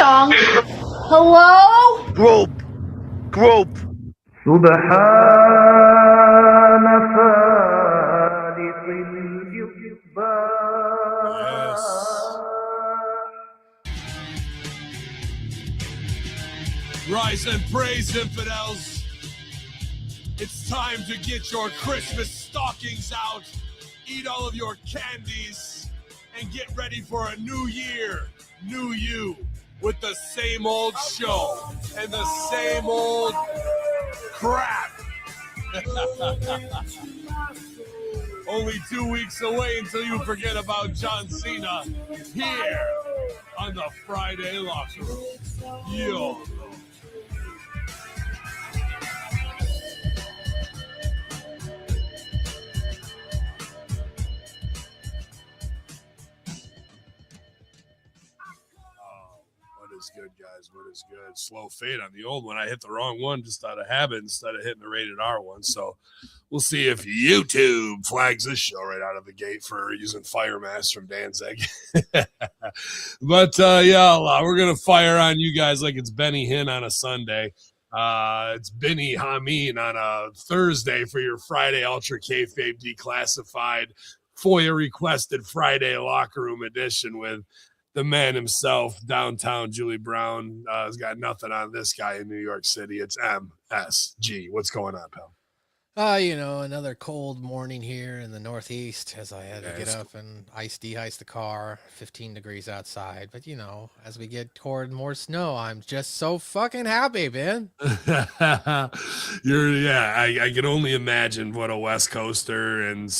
dong. Hello? Group. سبحان فالق الإصباح. Rise and praise, infidels. It's time to get your Christmas stockings out, eat all of your candies, and get ready for a new year, new you, with the same old show and the same old crap. Only 2 weeks away until you forget about John Cena here on the Friday Locker Room. Yo. What is good, guys? What is good? Slow fade on the old one. I hit the wrong one just out of habit instead of hitting the rated R one. So we'll see if YouTube flags this show right out of the gate for using Fire Mask from Danzig. But yeah, we're going to fire on you guys like it's Benny Hinn on a Sunday. It's Benny Hameen on a Thursday for your Friday Ultra Kayfabe Declassified FOIA requested Friday Locker Room edition with the man himself, downtown Julie Brown. Has got nothing on this guy in New York City. It's MSG. What's going on, pal? Another cold morning here in the Northeast as I had to get up and de-ice the car. 15 degrees outside. But, as we get toward more snow, I'm just so fucking happy, man. I can only imagine what a West Coaster and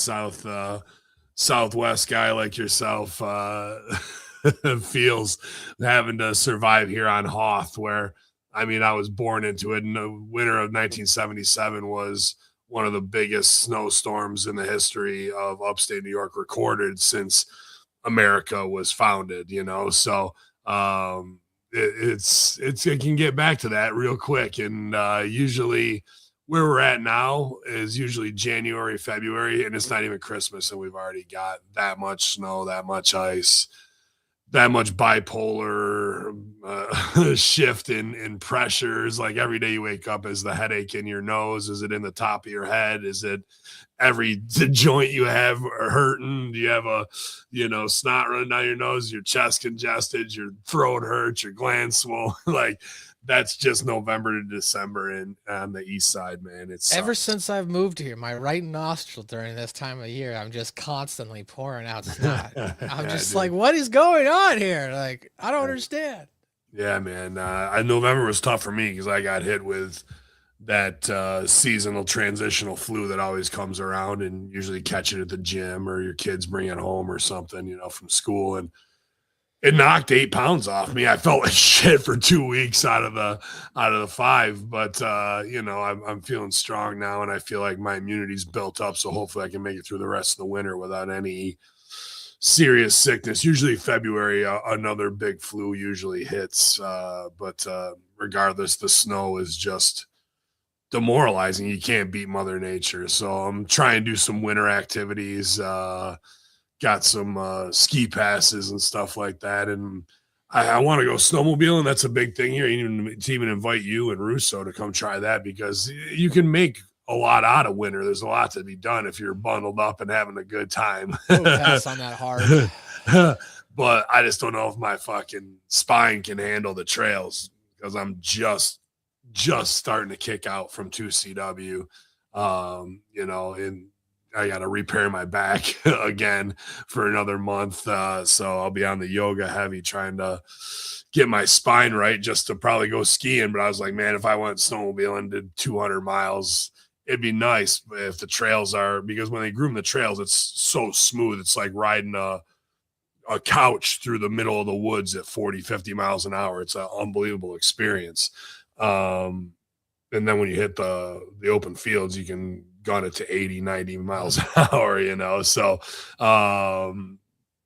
Southwest guy like yourself feels having to survive here on Hoth, where, I was born into it. And the winter of 1977 was one of the biggest snowstorms in the history of upstate New York recorded since America was founded, So it can get back to that real quick. And usually where we're at now is usually January, February, and it's not even Christmas. And we've already got that much snow, that much ice, that much bipolar shift in pressures. Like every day you wake up, is the headache in your nose? Is it in the top of your head? Is it every joint you have hurting? Do you have a snot running down your nose, your chest congested, your throat hurts, your glands swollen? Like that's just November to December on the east side, man. It's ever since I've moved here, my right nostril during this time of year, I'm just constantly pouring out snot. I'm just like, what is going on here? Like, I don't understand. Yeah, man. November was tough for me because I got hit with that seasonal transitional flu that always comes around, and usually catch it at the gym or your kids bring it home or something, from school. And it knocked 8 pounds off me. I felt like shit for 2 weeks out of the 5, but I'm feeling strong now, and I feel like my immunity's built up. So hopefully I can make it through the rest of the winter without any serious sickness. Usually February, another big flu usually hits. But regardless, the snow is just demoralizing. You can't beat Mother Nature. So I'm trying to do some winter activities. Got some ski passes and stuff like that. And I want to go snowmobiling. That's a big thing here. To even invite you and Russo to come try that, because you can make a lot out of winter. There's a lot to be done if you're bundled up and having a good time. Pass on that hard. But I just don't know if my fucking spine can handle the trails, because I'm just starting to kick out from 2CW, and I got to repair my back again for another month. So I'll be on the yoga heavy, trying to get my spine right just to probably go skiing. But I was like, man, if I went snowmobiling, did 200 miles, it'd be nice if the trails are, because when they groom the trails, it's so smooth. It's like riding a couch through the middle of the woods at 40, 50 miles an hour. It's an unbelievable experience. And then when you hit the open fields, you can gun it to 80, 90 miles an hour, So,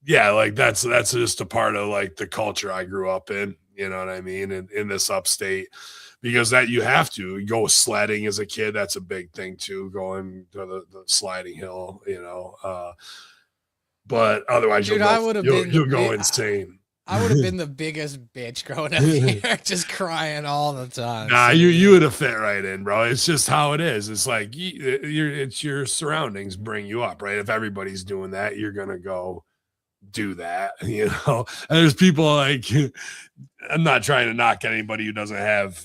yeah, like that's just a part of like the culture I grew up in, you know what I mean? In this upstate, because that you have to go sledding as a kid. That's a big thing too, going to the sliding hill, but otherwise Dude, you'll go insane. I would have been the biggest bitch growing up here, just crying all the time. Nah, So, you would have fit right in, bro. It's just how it is. It's like it's your surroundings bring you up, right? If everybody's doing that, you're gonna go do that, you know. And there's people like I'm not trying to knock anybody who doesn't have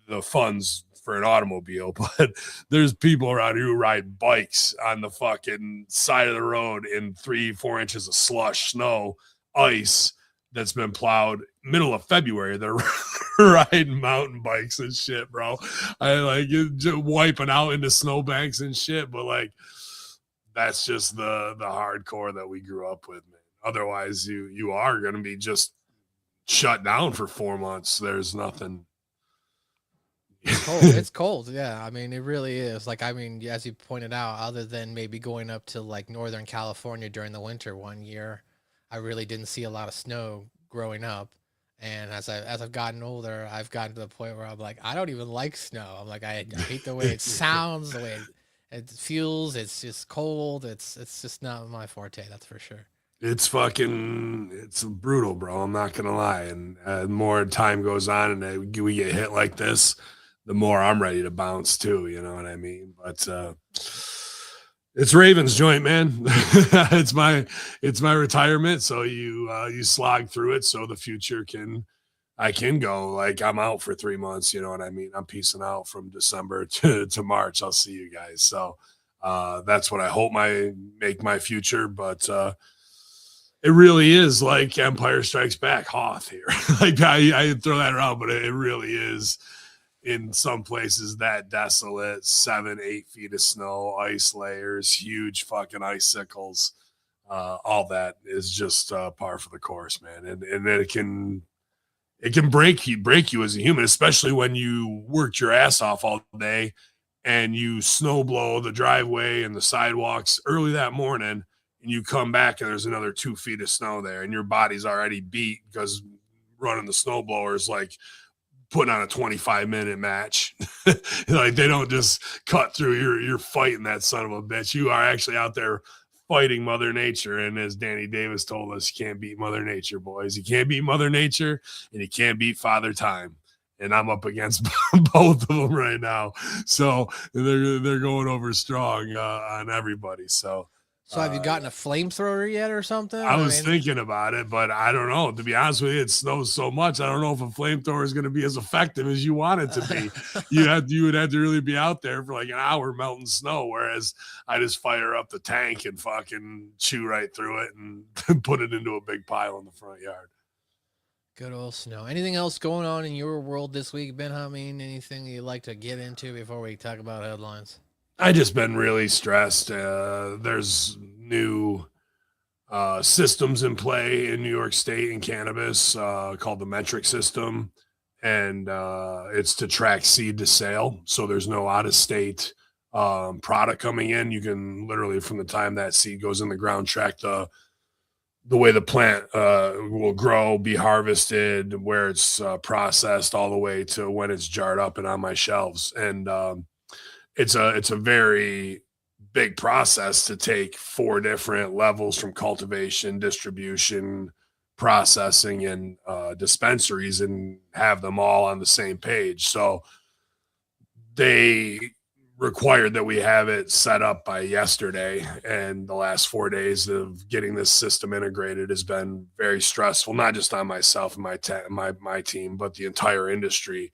the funds for an automobile, but there's people around here who ride bikes on the fucking side of the road in 3-4 inches of slush, snow, ice that's been plowed middle of February. They're riding mountain bikes and shit, bro. I like just wiping out into snowbanks and shit, but like that's just the hardcore that we grew up with, man. Otherwise, you are gonna be just shut down for 4 months. There's nothing. It's cold. It's cold. Yeah. I mean, it really is. Like, I mean, as you pointed out, other than maybe going up to like Northern California during the winter one year, I really didn't see a lot of snow growing up. And as I've gotten older, I've gotten to the point where I'm like, I don't even like snow. I'm like, I hate the way it sounds, the way it feels. It's just cold. It's just not my forte. That's for sure. It's brutal, bro. I'm not gonna lie. And the more time goes on and we get hit like this, the more I'm ready to bounce too. You know what I mean? But it's Ravens joint, man. it's my retirement. So you slog through it, so the future I can go. Like I'm out for 3 months. You know what I mean? I'm peacing out from December to March. I'll see you guys. So that's what I hope make my future. But it really is like Empire Strikes Back, Hoth here. Like I throw that around, but it really is in some places that desolate, 7-8 feet of snow, ice layers, huge fucking icicles. All that is just par for the course, man. And then it can break you as a human, especially when you worked your ass off all day and you snow blow the driveway and the sidewalks early that morning. And you come back and there's another 2 feet of snow there and your body's already beat because running the snowblower is like putting on a 25-minute match. Like they don't just cut through. You're fighting that son of a bitch. You are actually out there fighting Mother Nature. And as Danny Davis told us, you can't beat Mother Nature, boys. You can't beat Mother Nature and you can't beat Father Time. And I'm up against both of them right now. So they're going over strong on everybody. So have you gotten a flamethrower yet or something? I was thinking about it, but I don't know. To be honest with you, it snows so much. I don't know if a flamethrower is going to be as effective as you want it to be. You would have to really be out there for like an hour melting snow, whereas I just fire up the tank and fucking chew right through it and put it into a big pile in the front yard. Good old snow. Anything else going on in your world this week, Benjamin? Anything you'd like to get into before we talk about headlines? I just been really stressed. There's new systems in play in New York State in cannabis called the metric system. And it's to track seed to sale. So there's no out-of-state product coming in. You can literally, from the time that seed goes in the ground, track the way the plant will grow, be harvested, where it's processed, all the way to when it's jarred up and on my shelves. And it's a very big process to take 4 different levels from cultivation, distribution, processing, and dispensaries and have them all on the same page. So they required that we have it set up by yesterday, and the last 4 days of getting this system integrated has been very stressful, not just on myself and my team, but the entire industry.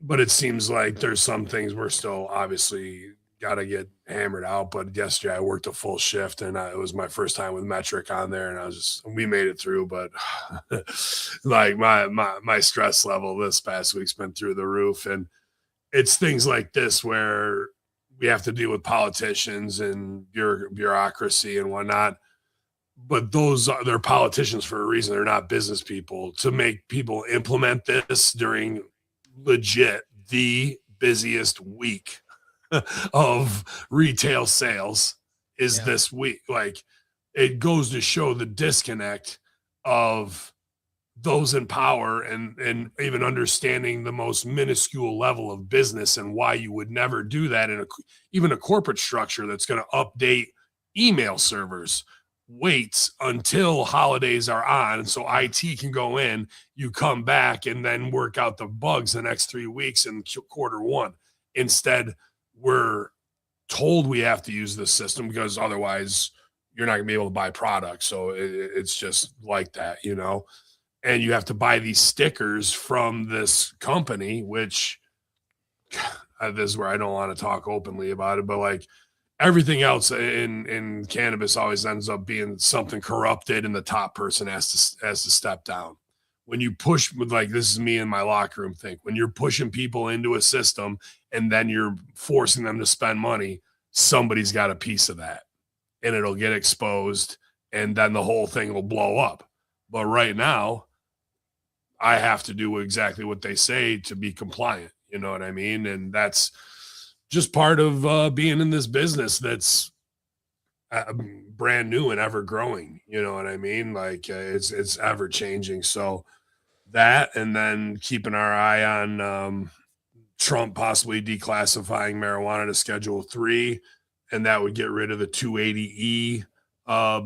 But it seems like there's some things we're still obviously got to get hammered out. But yesterday I worked a full shift, and it was my first time with metric on there, and we made it through. But like my stress level this past week's been through the roof, and it's things like this where we have to deal with politicians and bureaucracy and whatnot. But they're politicians for a reason. They're not business people. To make people implement this during legit the busiest week of retail sales is this week. Like, it goes to show the disconnect of those in power and even understanding the most minuscule level of business and why you would never do that in even a corporate structure that's going to update email servers. waits until holidays are on. So IT can go in, you come back and then work out the bugs the next 3 weeks in quarter one. Instead, we're told we have to use this system because otherwise you're not gonna be able to buy products. So it's just like that, you know. And you have to buy these stickers from this company, which this is where I don't want to talk openly about it, but like everything else in cannabis always ends up being something corrupted, and the top person has to step down. When you push with, like, this is me in my locker room thing, when you're pushing people into a system and then you're forcing them to spend money, somebody's got a piece of that, and it'll get exposed, and then the whole thing will blow up. But right now, I have to do exactly what they say to be compliant. You know what I mean? And that's just part of being in this business that's brand new and ever growing. You know what I mean? Like it's ever changing. So that, and then keeping our eye on Trump possibly declassifying marijuana to Schedule 3, and that would get rid of the 280E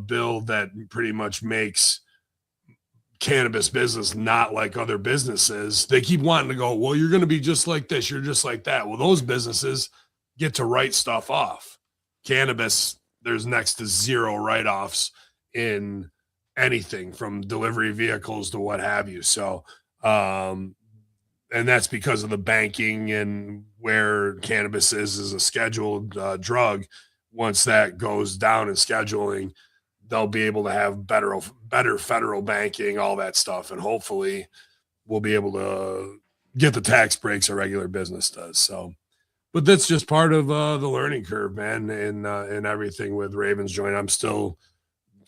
bill that pretty much makes cannabis business not like other businesses. They keep wanting to go, well, you're going to be just like this, you're just like that. Well, those businesses get to write stuff off. Cannabis, there's next to zero write-offs in anything from delivery vehicles to what have you. So and that's because of the banking and where cannabis is a scheduled drug. Once that goes down in scheduling, they'll be able to have better federal banking, all that stuff. And hopefully we'll be able to get the tax breaks a regular business does. So, but that's just part of the learning curve, man. And everything with Ravens joint, I'm still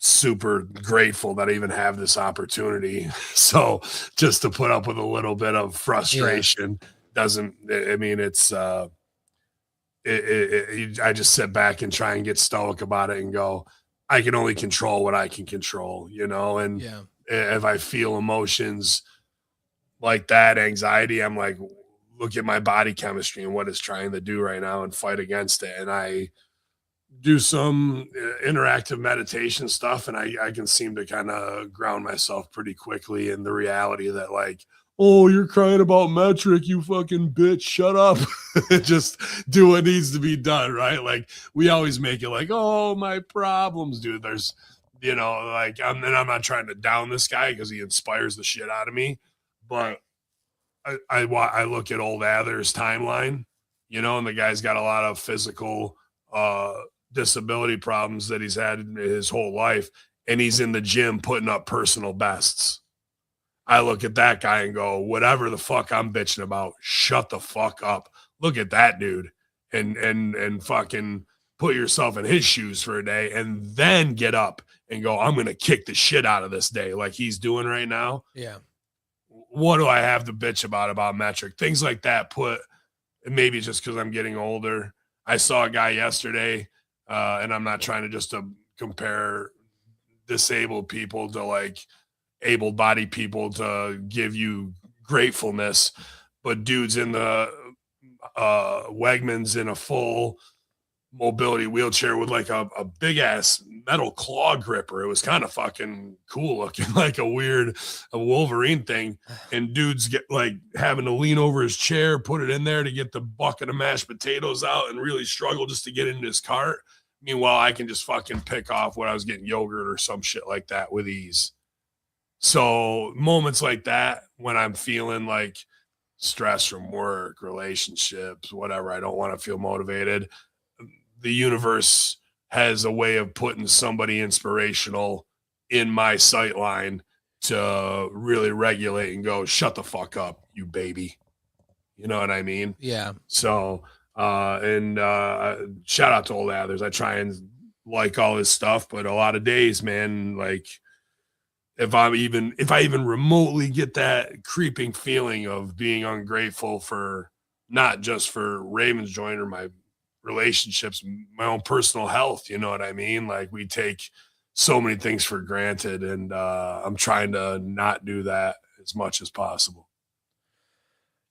super grateful that I even have this opportunity. So just to put up with a little bit of frustration doesn't, I mean, it's, I just sit back and try and get stoic about it and go, I can only control what I can control, you know? And if I feel emotions like that, anxiety, I'm like, look at my body chemistry and what it's trying to do right now and fight against it. And I do some interactive meditation stuff, and I can seem to kind of ground myself pretty quickly in the reality that, like, oh, you're crying about metric, you fucking bitch, shut up. Just do what needs to be done, right? Like, we always make it like, oh, my problems, dude. There's, you know, like, I'm not trying to down this guy because he inspires the shit out of me, but I look at old Ather's timeline, you know, and the guy's got a lot of physical disability problems that he's had his whole life, and he's in the gym putting up personal bests. I look at that guy and go, whatever the fuck I'm bitching about, shut the fuck up. Look at that dude and fucking put yourself in his shoes for a day and then get up and go, I'm going to kick the shit out of this day like he's doing right now. Yeah. What do I have to bitch about metric? Things like that maybe just because I'm getting older. I saw a guy yesterday, and I'm not trying to just to compare disabled people to like able-bodied people to give you gratefulness, but dudes in the Wegmans in a full mobility wheelchair with like a big ass metal claw gripper. It was kind of fucking cool looking, like a Wolverine thing. And dudes get like having to lean over his chair, put it in there to get the bucket of mashed potatoes out and really struggle just to get into his cart. Meanwhile, I can just fucking pick off when I was getting yogurt or some shit like that with ease. So moments like that, when I'm feeling like stress from work, relationships, whatever, I don't want to feel motivated. The universe has a way of putting somebody inspirational in my sight line to really regulate and go, shut the fuck up, you baby. You know what I mean? Yeah. So, shout out to old Athers. I try and like all this stuff, but a lot of days, man, like if I even remotely get that creeping feeling of being ungrateful for not just for Raymond's joint or my relationships, my own personal health, you know what I mean? Like we take so many things for granted, and I'm trying to not do that as much as possible.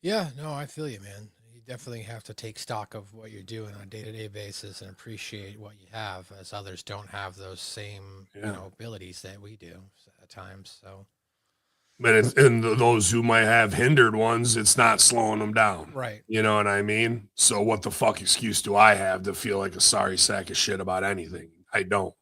Yeah, no, I feel you, man. You definitely have to take stock of what you're doing on a day-to-day basis and appreciate what you have, as others don't have those same abilities that we do at times. So, but and those who might have hindered ones, it's not slowing them down. right. You know what I mean? So what the fuck excuse do I have to feel like a sorry sack of shit about anything? I don't.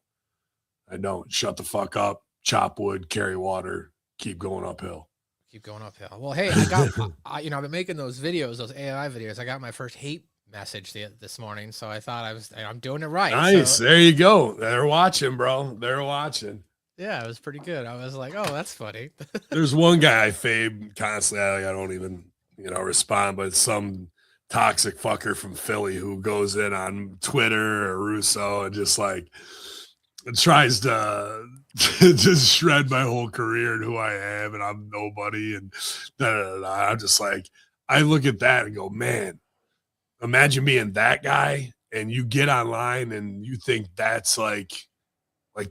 Shut the fuck up, chop wood, carry water, keep going uphill. Keep going uphill. Well, hey, I got, I've been making those videos, those AI videos. I got my first hate message this morning, so I thought I'm doing it right. Nice. So, there you go. They're watching, bro. They're watching. yeah, it was pretty good. I was like, oh, that's funny. There's one guy I fave constantly. I don't even, respond, but it's some toxic fucker from Philly who goes in on Twitter or Russo and just like tries to just shred my whole career and who I am, and I'm nobody. And I'm just like, I look at that and go, man, imagine being that guy and you get online and you think that's like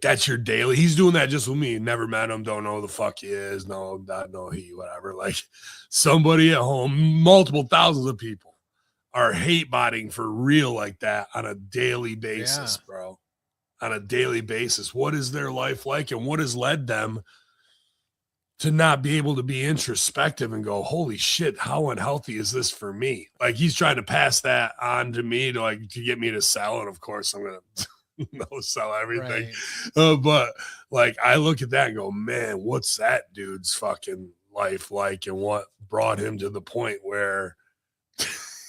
that's your daily. He's doing that just with me. Never met him. Don't know who the fuck he is. No, not know he, whatever. Like somebody at home, multiple thousands of people are hate botting for real like that on a daily basis, bro. On a daily basis. What is their life like, and what has led them to not be able to be introspective and go, holy shit, how unhealthy is this for me? Like he's trying to pass that on to me to get me to sell. And of course I'm going to sell everything. Right. But like, I look at that and go, man, what's that dude's fucking life like? And what brought him to the point where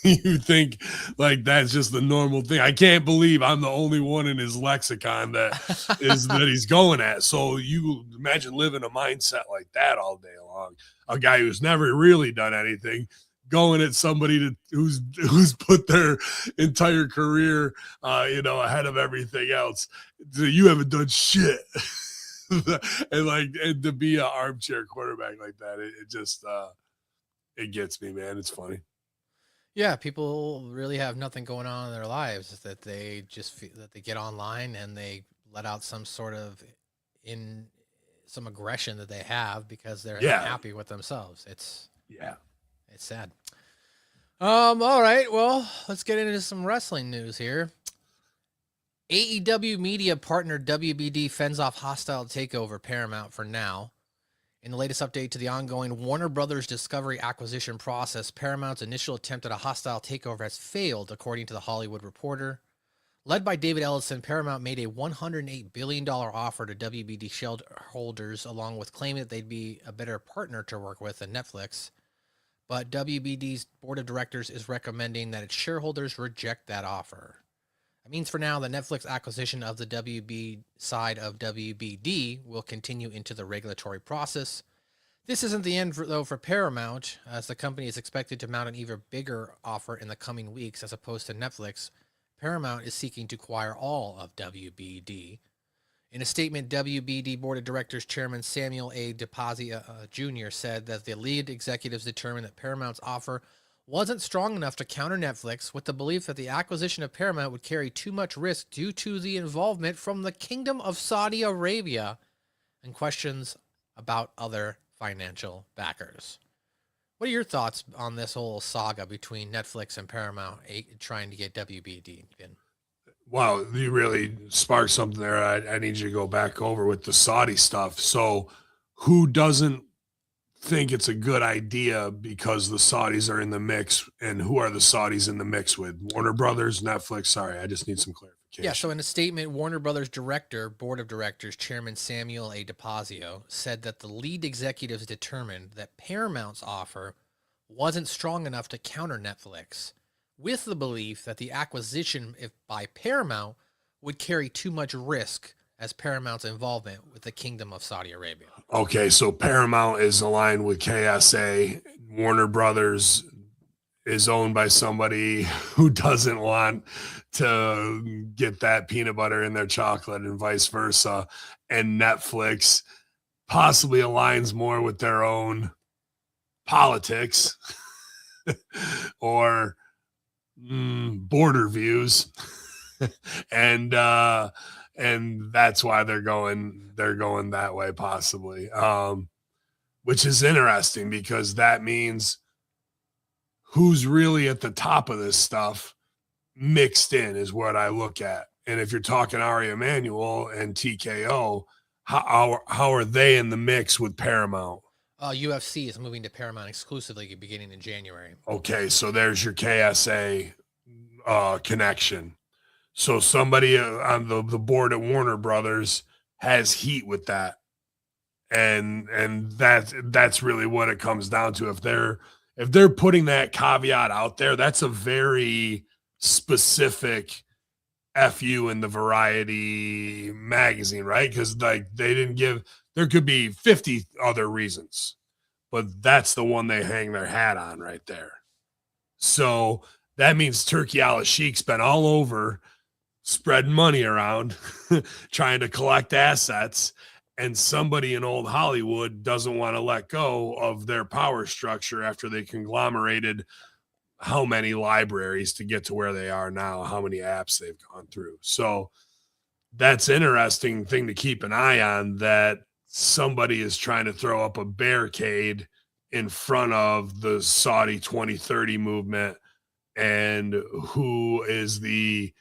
you think like that's just the normal thing. I can't believe I'm the only one in his lexicon that he's going at. So you imagine living a mindset like that all day long. A guy who's never really done anything, going at somebody who's put their entire career, ahead of everything else. So you haven't done shit. and to be an armchair quarterback like that, it just it gets me, man. It's funny. Yeah, people really have nothing going on in their lives, that they just feel that they get online and they let out some sort of some aggression that they have because they're unhappy with themselves. It's sad. All right, well, let's get into some wrestling news here. AEW media partner WBD fends off hostile takeover Paramount for now. In the latest update to the ongoing Warner Brothers Discovery acquisition process, Paramount's initial attempt at a hostile takeover has failed, according to The Hollywood Reporter. Led by David Ellison, Paramount made a $108 billion offer to WBD shareholders, along with claiming that they'd be a better partner to work with than Netflix. But WBD's board of directors is recommending that its shareholders reject that offer. It means for now the Netflix acquisition of the WB side of WBD will continue into the regulatory process. This isn't the end, though, for Paramount, as the company is expected to mount an even bigger offer in the coming weeks as opposed to Netflix. Paramount is seeking to acquire all of WBD. In a statement, WBD Board of Directors Chairman Samuel A. DePazia Jr. said that the lead executives determined that Paramount's offer wasn't strong enough to counter Netflix, with the belief that the acquisition of Paramount would carry too much risk due to the involvement from the Kingdom of Saudi Arabia and questions about other financial backers. What are your thoughts on this whole saga between Netflix and Paramount trying to get WBD in? Wow, you really sparked something there. I need you to go back over with the Saudi stuff. So who doesn't think it's a good idea because the Saudis are in the mix, and who are the Saudis in the mix with? Warner Brothers, Netflix? Sorry, I just need some clarification. Yeah, so in a statement, Warner Brothers Board of Directors Chairman Samuel A. DePazio said that the lead executives determined that Paramount's offer wasn't strong enough to counter Netflix, with the belief that the acquisition by Paramount would carry too much risk as Paramount's involvement with the Kingdom of Saudi Arabia. Okay, so Paramount is aligned with KSA. Warner Brothers is owned by somebody who doesn't want to get that peanut butter in their chocolate and vice versa. And Netflix possibly aligns more with their own politics or border views. And that's why they're going that way, possibly. Which is interesting because that means who's really at the top of this stuff mixed in is what I look at. And if you're talking Ari Emanuel and TKO, how are they in the mix with Paramount? UFC is moving to Paramount exclusively beginning in January. Okay, so there's your KSA connection. So somebody on the board at Warner Brothers has heat with that. And that's really what it comes down to. If they're putting that caveat out there, that's a very specific FU in the Variety magazine, right? Because like they didn't give, there could be 50 other reasons, but that's the one they hang their hat on right there. So that means Turkey Al-Sheikh's been all over spreading money around, trying to collect assets, and somebody in old Hollywood doesn't want to let go of their power structure after they conglomerated how many libraries to get to where they are now, how many apps they've gone through. So that's interesting thing to keep an eye on, that somebody is trying to throw up a barricade in front of the Saudi 2030 movement, and who is the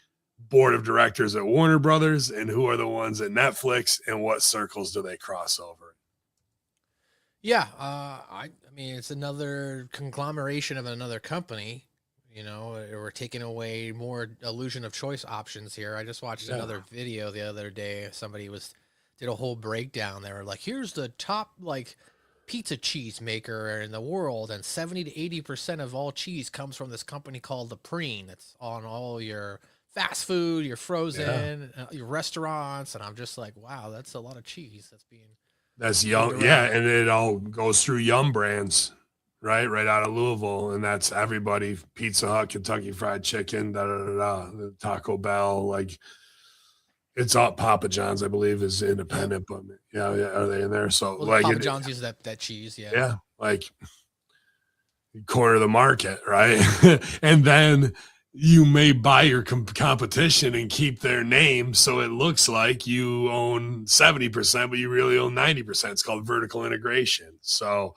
board of directors at Warner Brothers and who are the ones at Netflix, and what circles do they cross over? Yeah, I mean, it's another conglomeration of another company. You know, we're taking away more illusion of choice options here. I just watched another video the other day. Somebody did a whole breakdown. They were like, here's the top like pizza cheese maker in the world, and 70 to 80% of all cheese comes from this company called the Preen. It's on all your fast food, your frozen, your restaurants. And I'm just like, wow, that's a lot of cheese that's Yum. Yeah, and it all goes through Yum Brands, right out of Louisville, and that's everybody: Pizza Hut, Kentucky Fried Chicken, the Taco Bell. Like, it's all Papa John's, I believe, is independent, but yeah, are they in there? So like Papa John's uses that cheese, like corner the market, right? And then you may buy your competition and keep their name, so it looks like you own 70%, but you really own 90%. It's called vertical integration. So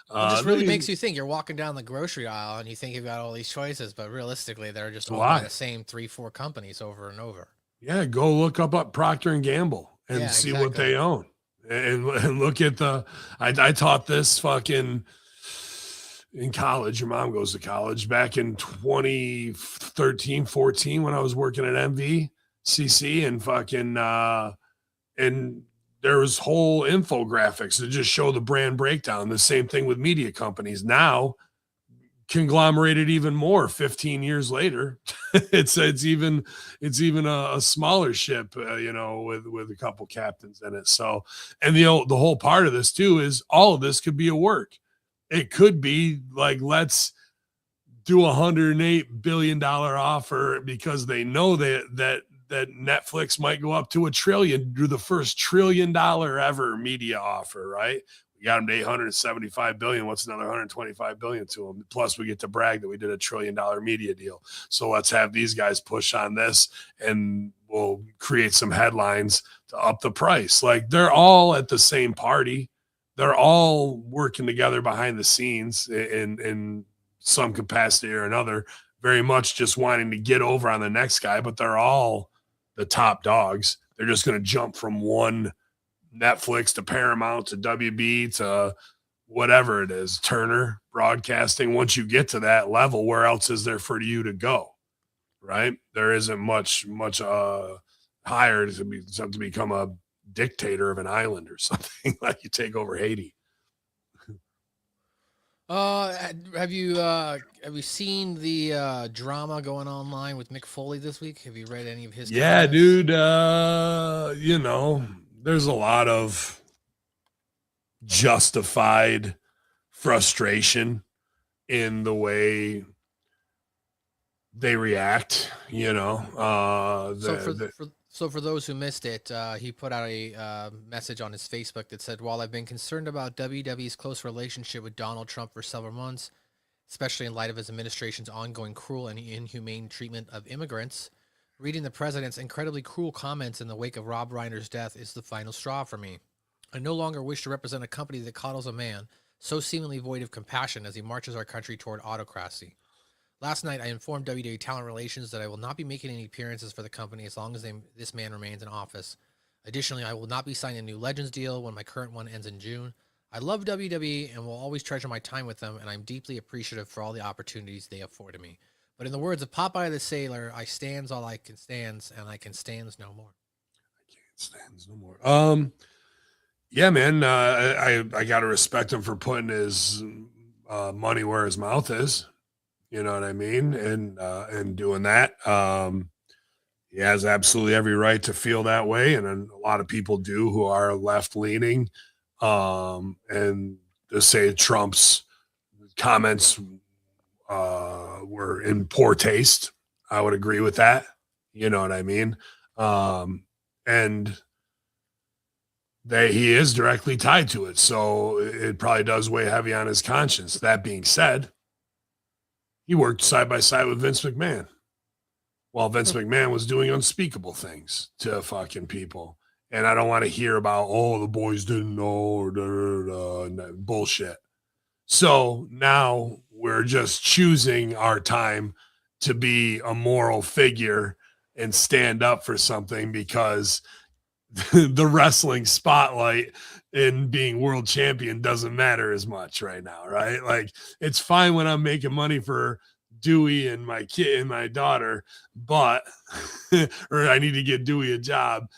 it just really makes you think. You're walking down the grocery aisle and you think you've got all these choices, but realistically, they're just all by the same 3-4 companies over and over. Yeah, go look up Procter and Gamble and see what they own, and look at I taught this fucking in college. Your mom goes to college back in 2013, 14 when I was working at MVCC, and fucking and there was whole infographics to just show the brand breakdown. The same thing with media companies now, conglomerated even more 15 years later. it's even a smaller ship, with a couple captains in it. So, and the whole part of this too is all of this could be a work. It could be like, let's do $108 billion offer because they know that Netflix might go up to $1 trillion, do the first $1 trillion ever media offer, right? We got them to $875 billion. What's another $125 billion to them? Plus, we get to brag that we did $1 trillion media deal. So let's have these guys push on this, and we'll create some headlines to up the price. Like, they're all at the same party. They're all working together behind the scenes in some capacity or another, very much just wanting to get over on the next guy, but they're all the top dogs. They're just going to jump from one Netflix to Paramount to WB to whatever it is, Turner Broadcasting. Once you get to that level, where else is there for you to go? Right? There isn't much higher to become a dictator of an island or something, like you take over Haiti. Have you seen the drama going online with Mick Foley this week? Have you read any of his comments? Dude, there's a lot of justified frustration in the way they react, So for those who missed it, he put out a message on his Facebook that said, while I've been concerned about WWE's close relationship with Donald Trump for several months, especially in light of his administration's ongoing cruel and inhumane treatment of immigrants, reading the president's incredibly cruel comments in the wake of Rob Reiner's death is the final straw for me. I no longer wish to represent a company that coddles a man so seemingly void of compassion as he marches our country toward autocracy. Last night, I informed WWE Talent Relations that I will not be making any appearances for the company as long as this man remains in office. Additionally, I will not be signing a new Legends deal when my current one ends in June. I love WWE and will always treasure my time with them, and I'm deeply appreciative for all the opportunities they afforded me. But in the words of Popeye the Sailor, I stands all I can stands, and I can stands no more. I can't stands no more. Yeah, man. I gotta respect him for putting his money where his mouth is. You know what I mean? And doing that. He has absolutely every right to feel that way, and a lot of people do who are left leaning. And to say Trump's comments were in poor taste, I would agree with that. You know what I mean? And he is directly tied to it, so it probably does weigh heavy on his conscience. That being said, he worked side by side with Vince McMahon while Vince McMahon was doing unspeakable things to fucking people. And I don't want to hear about, oh, the boys didn't know or bullshit. So now we're just choosing our time to be a moral figure and stand up for something because the wrestling spotlight in being world champion doesn't matter as much right now, right? Like, it's fine when I'm making money for Dewey and my kid and my daughter, but or I need to get Dewey a job.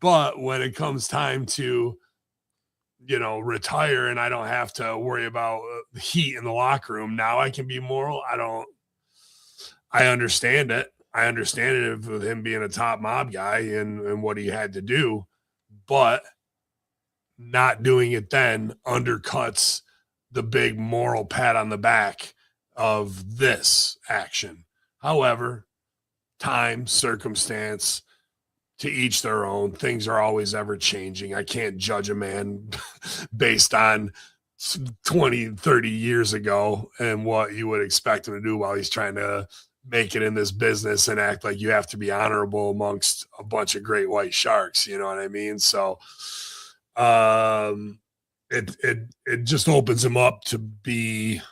But when it comes time to, retire and I don't have to worry about the heat in the locker room, now I can be moral. I understand it. I understand it with him being a top mob guy and what he had to do, but not doing it then undercuts the big moral pat on the back of this action. However, time, circumstance, to each their own. Things are always ever changing. I can't judge a man based on 20, 30 years ago and what you would expect him to do while he's trying to make it in this business and act like you have to be honorable amongst a bunch of great white sharks. You know what I mean? So it just opens him up to be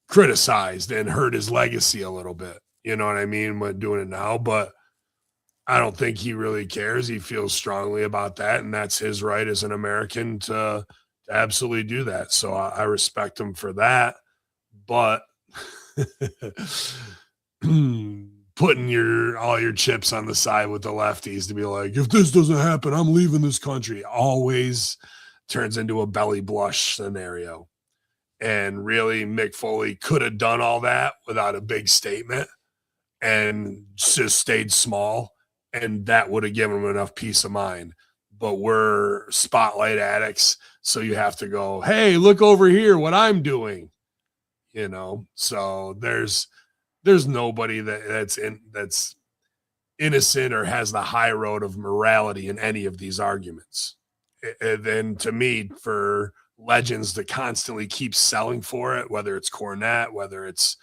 criticized and hurt his legacy a little bit. You know what I mean? When doing it now, but I don't think he really cares. He feels strongly about that, and that's his right as an American to absolutely do that. So I respect him for that. But putting all your chips on the side with the lefties to be like, if this doesn't happen, I'm leaving this country, always turns into a belly blush scenario. And really, Mick Foley could have done all that without a big statement and just stayed small, and that would have given him enough peace of mind. But we're spotlight addicts, so you have to go, hey, look over here what I'm doing. So there's nobody that's innocent or has the high road of morality in any of these arguments. And then to me, for legends to constantly keep selling for it, whether it's Cornette, whether it's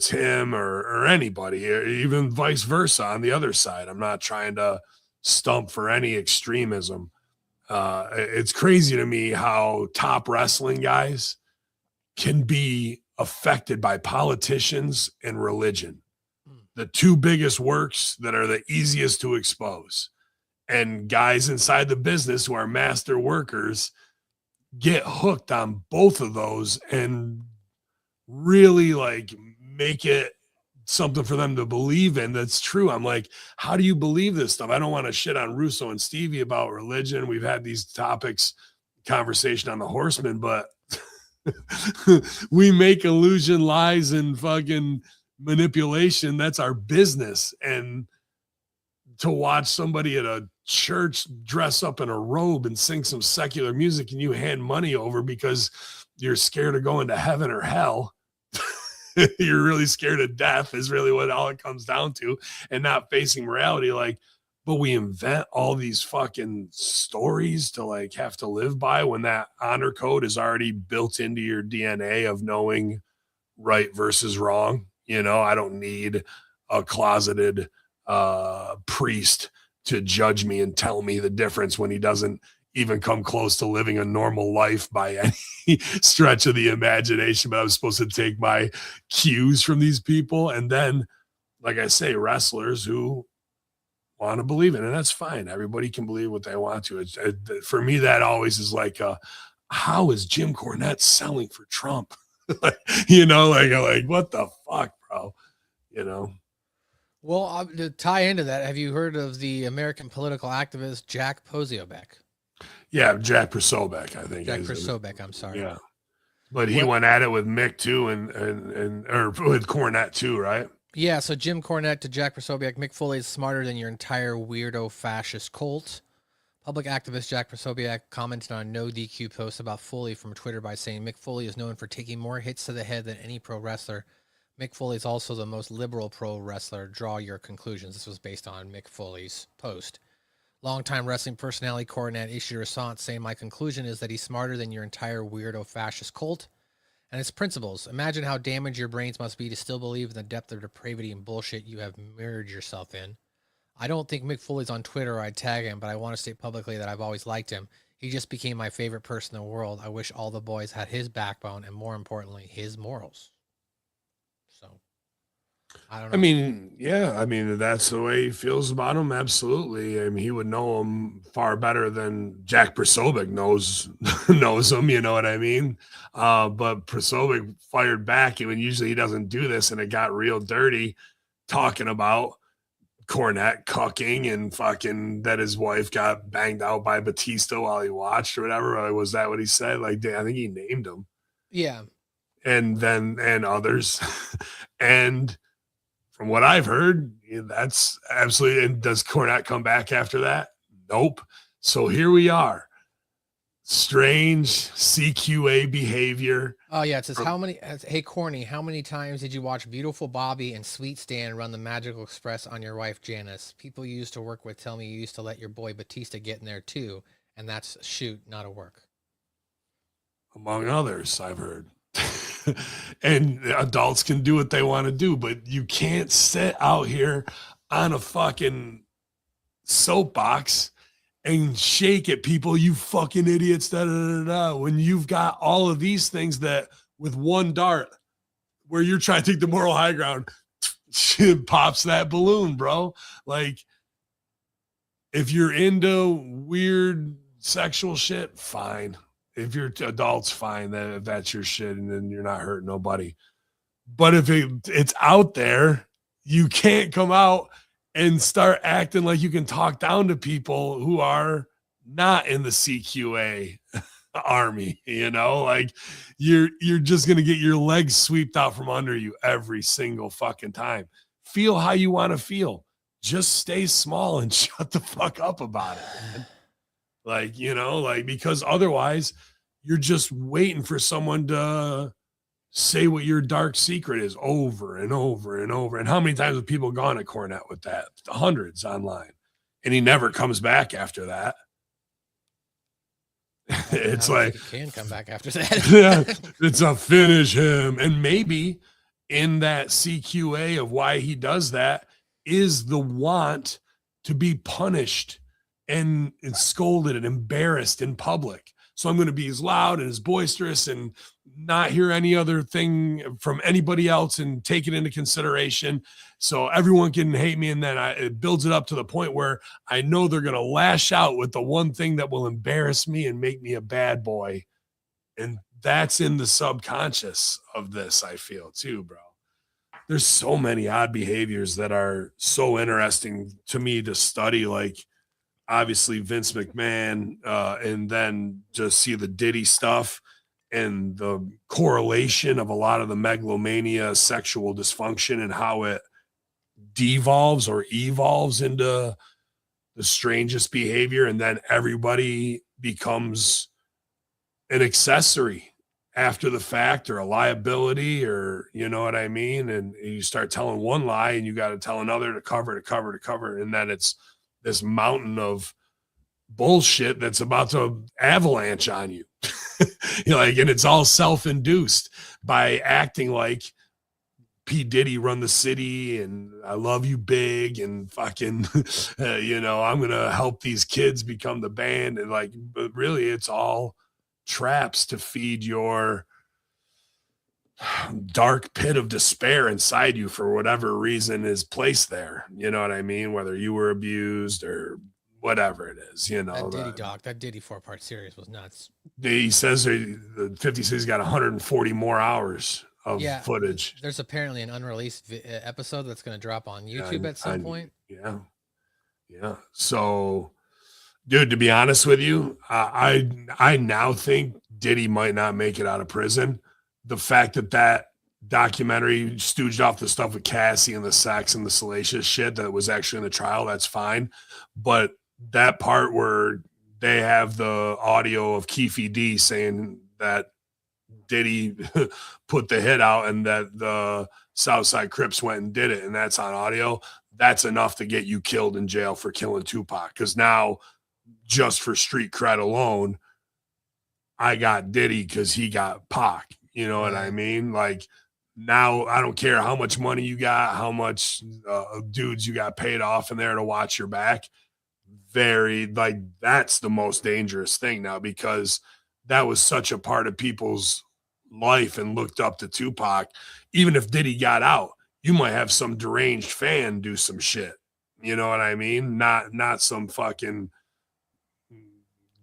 him or anybody, or even vice versa on the other side. I'm not trying to stump for any extremism. It's crazy to me how top wrestling guys can be affected by politicians and religion, the two biggest works that are the easiest to expose. And guys inside the business who are master workers get hooked on both of those and really make it something for them to believe in that's true. I'm like, how do you believe this stuff? I don't want to shit on Russo and Stevie about religion. We've had these conversation on the Horsemen, but we make illusion, lies, and fucking manipulation. That's our business. And to watch somebody at a church dress up in a robe and sing some secular music and you hand money over because you're scared of going to heaven or hell. You're really scared of death is really what all it comes down to, and not facing morality. But we invent all these fucking stories to have to live by when that honor code is already built into your DNA of knowing right versus wrong. I don't need a closeted priest to judge me and tell me the difference when he doesn't even come close to living a normal life by any stretch of the imagination, but I was supposed to take my cues from these people. And then, like I say, wrestlers who want to believe it, and that's fine. Everybody can believe what they want to. For me, that always is like, how is Jim Cornette selling for Trump? Like what the fuck, bro? Well, to tie into that, have you heard of the American political activist Jack Posobiec? Yeah, Jack Posobiec, I think. Jack Posobiec, I'm sorry. Yeah. But he went at it with Mick too, or with Cornette too, right? Yeah, so Jim Cornette to Jack Posobiec, Mick Foley is smarter than your entire weirdo fascist cult. Public activist Jack Posobiec commented on a no DQ post about Foley from Twitter by saying Mick Foley is known for taking more hits to the head than any pro wrestler. Mick Foley is also the most liberal pro wrestler. Draw your conclusions. This was based on Mick Foley's post. Longtime wrestling personality Cornette issued a response saying, my conclusion is that he's smarter than your entire weirdo fascist cult and its principles. Imagine how damaged your brains must be to still believe in the depth of depravity and bullshit you have mirrored yourself in. I don't think Mick Foley's on Twitter or I'd tag him, but I want to state publicly that I've always liked him. He just became my favorite person in the world. I wish all the boys had his backbone and, more importantly, his morals. So, I don't know. I mean, yeah, that's the way he feels about him. Absolutely. I mean, he would know him far better than Jack Posobiec knows him. You know what I mean? But Posobiec fired back, and usually he doesn't do this, and it got real dirty talking about Cornette cucking and fucking that his wife got banged out by Batista while he watched or whatever. Or was that what he said? Like, I think he named him. Yeah. And others. And from what I've heard, that's absolutely. And does Cornette come back after that? Nope. So here we are. Strange CQA behavior. Oh yeah, it says hey Corny, how many times did you watch Beautiful Bobby and Sweet Stan run the Magical Express on your wife Janice? People you used to work with tell me you used to let your boy Batista get in there too, and that's a shoot, not a work. Among others, I've heard. And adults can do what they want to do, but you can't sit out here on a fucking soapbox and shake at people, you fucking idiots, when you've got all of these things that with one dart where you're trying to take the moral high ground, pops that balloon, bro. Like, if you're into weird sexual shit, fine. If you're adults, fine. If that's your shit, and then you're not hurting nobody. But if it's out there, you can't come out and start acting like you can talk down to people who are not in the CQA army, like you're just going to get your legs swept out from under you every single fucking time. Feel how you want to feel. Just stay small and shut the fuck up about it, man. Because otherwise you're just waiting for someone to say what your dark secret is over and over and over. And how many times have people gone at Cornette with that? Hundreds online. And he never comes back after that. It's like he can come back after that. Yeah, it's a finish him. And maybe in that CQA of why he does that is the want to be punished and scolded and embarrassed in public. So I'm going to be as loud and as boisterous and not hear any other thing from anybody else and take it into consideration so everyone can hate me. And then it builds it up to the point where I know they're going to lash out with the one thing that will embarrass me and make me a bad boy. And that's in the subconscious of this, I feel too, bro. There's so many odd behaviors that are so interesting to me to study, like obviously Vince McMahon, and then just see the Diddy stuff and the correlation of a lot of the megalomania, sexual dysfunction, and how it devolves or evolves into the strangest behavior. And then everybody becomes an accessory after the fact, or a liability, or you know what I mean? And you start telling one lie and you got to tell another to cover. And then it's this mountain of bullshit that's about to avalanche on you. And it's all self-induced by acting like P. Diddy run the city and I love you big and fucking, you know, I'm going to help these kids become the band. And like, but really it's all traps to feed your dark pit of despair inside you for whatever reason is placed there. You know what I mean? Whether you were abused or whatever it is, you know. That Diddy 4-part series was nuts. He says the 50 says he's got 140 more hours of footage. There's apparently an unreleased episode that's going to drop on YouTube at some point. Yeah. So, dude, to be honest with you, I now think Diddy might not make it out of prison. The fact that documentary stooged off the stuff with Cassie and the sex and the salacious shit that was actually in the trial, that's fine. But that part where they have the audio of Keefe D saying that Diddy put the hit out and that the Southside Crips went and did it, and that's on audio, that's enough to get you killed in jail for killing Tupac. Because now, just for street cred alone, I got Diddy because he got Pac. You know what I mean? Like, now I don't care how much money you got, how much dudes you got paid off in there to watch your back. That's the most dangerous thing now, because that was such a part of people's life and looked up to Tupac. Even if Diddy got out, you might have some deranged fan do some shit. You know what I mean? Not some fucking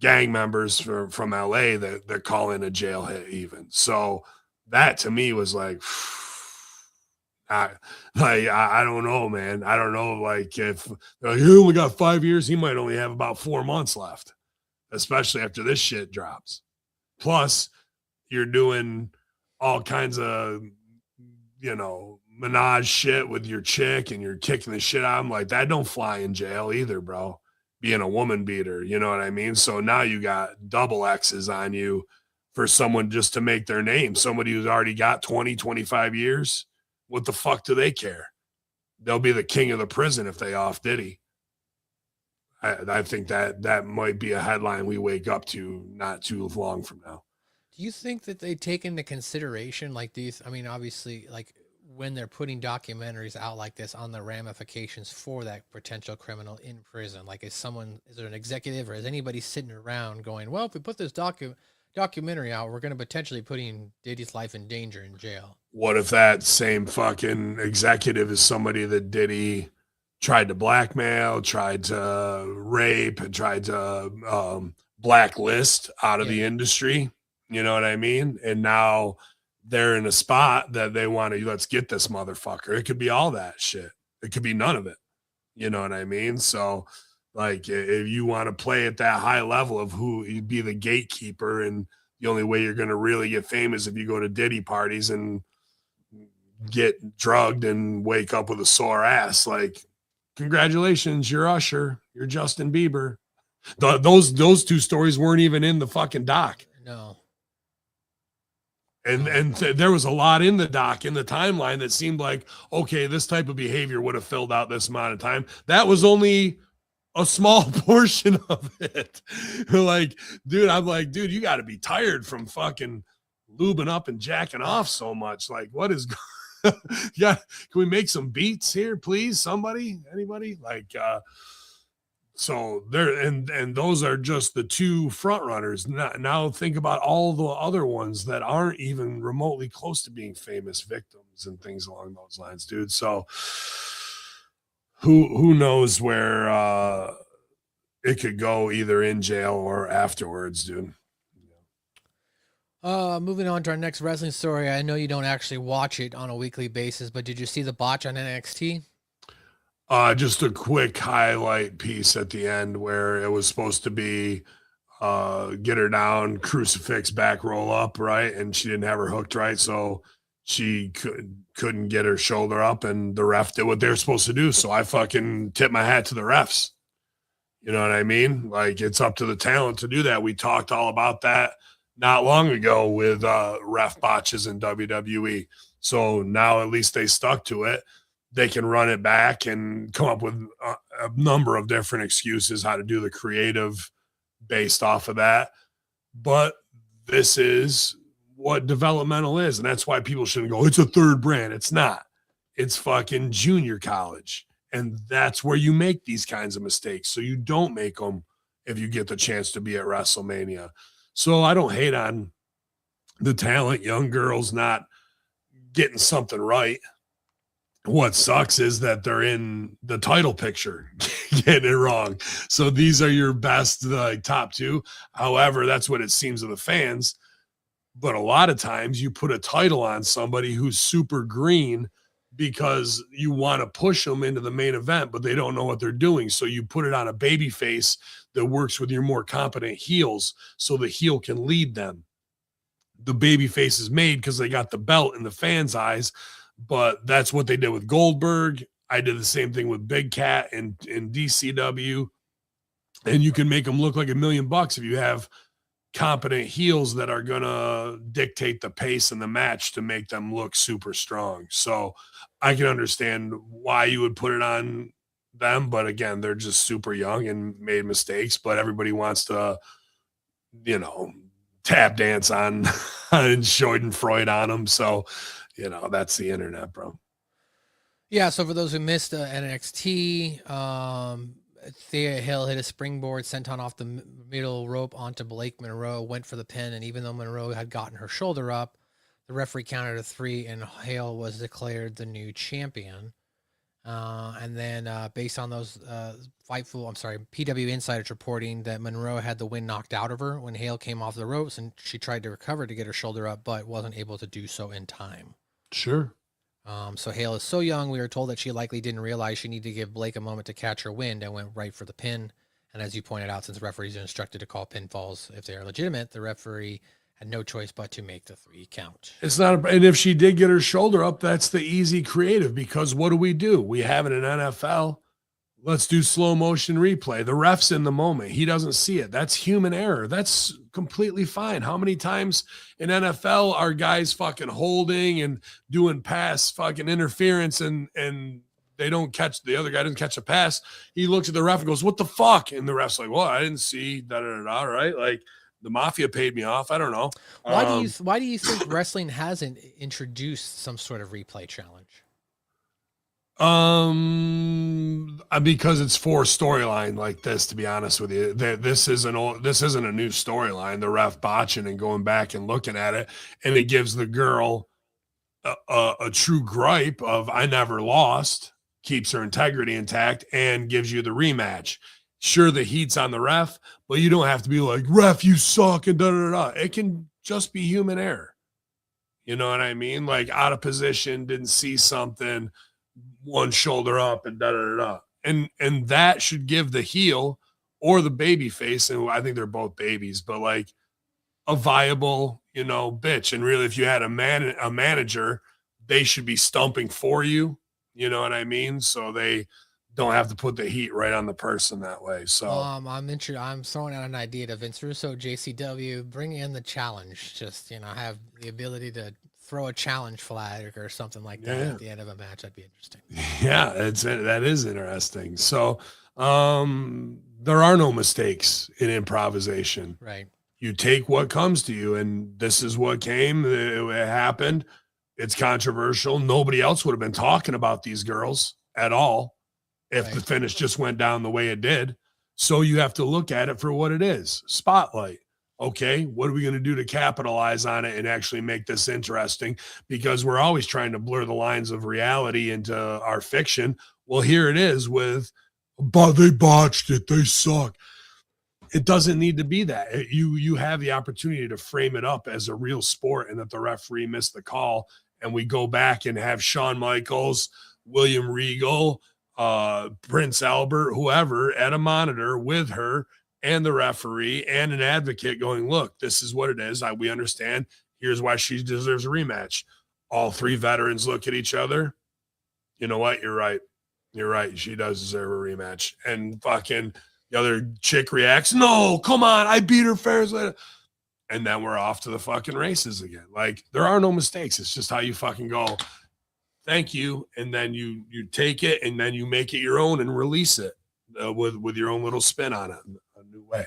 gang members from LA that they're calling a jail hit even. So that to me was like, I don't know, man. I don't know. Like, if he only got 5 years, he might only have about 4 months left, especially after this shit drops. Plus, you're doing all kinds of, you know, menage shit with your chick and you're kicking the shit out of him. Like, that don't fly in jail either, bro. Being a woman beater, you know what I mean? So now you got double X's on you for someone just to make their name. Somebody who's already got 20, 25 years. What the fuck do they care? They'll be the king of the prison if they off Diddy. I think that might be a headline we wake up to not too long from now. Do you think that they take into consideration like these? I mean, obviously, like when they're putting documentaries out like this on the ramifications for that potential criminal in prison, like is there an executive or is anybody sitting around going, well, if we put this documentary out, we're going to potentially putting Diddy's life in danger in jail? What if that same fucking executive is somebody that Diddy tried to blackmail, tried to rape, and tried to blacklist out of the industry? You know what I mean? And now they're in a spot that they want to, let's get this motherfucker. It could be all that shit. It could be none of it. You know what I mean? So, like, if you want to play at that high level of who you'd be the gatekeeper, and the only way you're going to really get famous if you go to Diddy parties and get drugged and wake up with a sore ass, like, congratulations, you're Usher, you're Justin Bieber. Those two stories weren't even in the fucking doc. No. And there was a lot in the doc, in the timeline, that seemed like, okay, this type of behavior would have filled out this amount of time. That was only a small portion of it. Like, dude, I'm like, dude, you got to be tired from fucking lubing up and jacking off so much. Like, what is yeah, can we make some beats here, please? Somebody, anybody? Like, so there, and those are just the two front runners. Now think about all the other ones that aren't even remotely close to being famous victims and things along those lines, dude. So who knows where it could go, either in jail or afterwards, dude. Moving on to our next wrestling story. I know you don't actually watch it on a weekly basis, but did you see the botch on NXT? Just a quick highlight piece at the end where it was supposed to be get her down, crucifix, back roll up, right? And she didn't have her hooked right, so she couldn't get her shoulder up, and the ref did what they're supposed to do. So I fucking tip my hat to the refs. You know what I mean? Like, it's up to the talent to do that. We talked all about that not long ago with ref botches in WWE. So now at least they stuck to it. They can run it back and come up with a number of different excuses how to do the creative based off of that. But this is what developmental is. And that's why people shouldn't go, it's a third brand. It's not. It's fucking junior college. And that's where you make these kinds of mistakes. So you don't make them if you get the chance to be at WrestleMania. So I don't hate on the talent, young girls not getting something right. What sucks is that they're in the title picture getting it wrong. So these are your best top two. However, that's what it seems to the fans. But a lot of times you put a title on somebody who's super green because you want to push them into the main event, but they don't know what they're doing. So you put it on a baby face that works with your more competent heels so the heel can lead them. The baby face is made because they got the belt in the fans' eyes, but that's what they did with Goldberg. I did the same thing with Big Cat and in DCW. And you can make them look like $1 million if you have competent heels that are going to dictate the pace in the match to make them look super strong. So I can understand why you would put it on them, but again, they're just super young and made mistakes, but everybody wants to, tap dance on Schadenfreude on them. So, that's the internet, bro. Yeah, so for those who missed NXT, Thea Hill hit a springboard, senton off the middle rope onto Blake Monroe, went for the pin, and even though Monroe had gotten her shoulder up, the referee counted to 3, and Hale was declared the new champion. And then based on those PW Insiders reporting that Monroe had the wind knocked out of her when Hale came off the ropes, and she tried to recover to get her shoulder up, but wasn't able to do so in time. Sure. So Hale is so young, we were told that she likely didn't realize she needed to give Blake a moment to catch her wind and went right for the pin. And as you pointed out, since referees are instructed to call pinfalls if they are legitimate, the referee had no choice but to make the 3 count. It's not, and if she did get her shoulder up, that's the easy creative, because what do? We have it in NFL. Let's do slow motion replay. The ref's in the moment. He doesn't see it. That's human error. That's completely fine. How many times in NFL are guys fucking holding and doing pass fucking interference and they don't catch, the other guy doesn't catch a pass. He looks at the ref and goes, "What the fuck?" And the ref's like, "Well, I didn't see da-da-da-da," right? Like, the mafia paid me off. I don't know. Why do you think wrestling hasn't introduced some sort of replay challenge? Because it's for a storyline like this, to be honest with you. This isn't a new storyline. The ref botching and going back and looking at it, and it gives the girl a true gripe of "I never lost," keeps her integrity intact, and gives you the rematch. Sure, the heat's on the ref, but you don't have to be like, "Ref, you suck," and da-da-da-da. It can just be human error. You know what I mean? Like, out of position, didn't see something, one shoulder up, and da-da-da-da. And that should give the heel or the baby face, and I think they're both babies, but like a viable, bitch. And really, if you had a manager, they should be stumping for you. You know what I mean? So they don't have to put the heat right on the person that way. So I'm throwing out an idea to Vince Russo, JCW, bring in the challenge. Just, have the ability to throw a challenge flag or something like that at the end of a match. That'd be interesting. Yeah, that is interesting. So there are no mistakes in improvisation. Right. You take what comes to you, and this is what came. It happened. It's controversial. Nobody else would have been talking about these girls at all if the finish just went down the way it did. So you have to look at it for what it is. Spotlight. Okay, what are we going to do to capitalize on it and actually make this interesting? Because we're always trying to blur the lines of reality into our fiction. Well, here it is with, "But they botched it. They suck." It doesn't need to be that. You have the opportunity to frame it up as a real sport, and that the referee missed the call, and we go back and have Shawn Michaels, William Regal, Prince Albert, whoever, at a monitor with her and the referee and an advocate going, "Look, this is what it is. We understand. Here's why she deserves a rematch." All 3 veterans look at each other. "You know what? You're right. You're right. She does deserve a rematch." And fucking the other chick reacts, "No, come on. I beat her fair." And then we're off to the fucking races again. Like, there are no mistakes. It's just how you fucking go, "Thank you." And then you take it and then you make it your own and release it with your own little spin on it, a new way.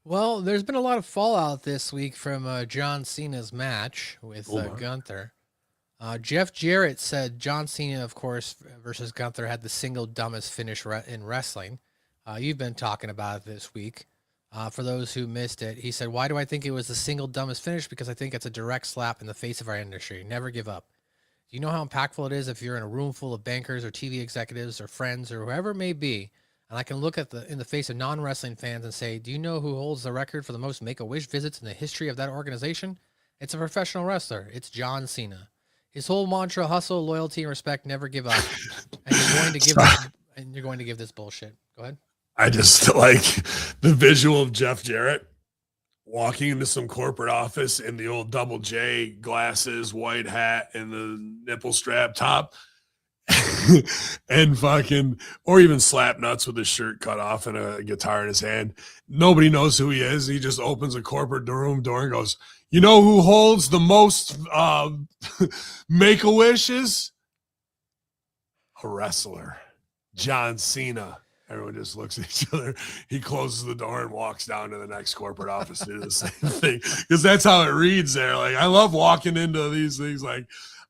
Well, there's been a lot of fallout this week from John Cena's match with Gunther. Jeff Jarrett said John Cena, of course, versus Gunther had the single dumbest finish in wrestling. You've been talking about it this week. For those who missed it, he said, "Why do I think it was the single dumbest finish? Because I think it's a direct slap in the face of our industry. Never give up. Do you know how impactful it is if you're in a room full of bankers or TV executives or friends or whoever it may be, and I can look at in the face of non-wrestling fans and say, do you know who holds the record for the most Make-A-Wish visits in the history of that organization? It's a professional wrestler. It's John Cena. His whole mantra: hustle, loyalty, and respect. Never give up. And you're going to give this bullshit. Go ahead. I just like the visual of Jeff Jarrett walking into some corporate office in the old double J glasses, white hat, and the nipple strap top, and fucking, or even slap nuts with his shirt cut off and a guitar in his hand. Nobody knows who he is. He just opens a corporate room door and goes, "You know who holds the most Make-A-Wishes? A wrestler, John Cena." Everyone just looks at each other. He closes the door and walks down to the next corporate office to do the same thing, because that's how it reads there. Like, I love walking into these things. Like,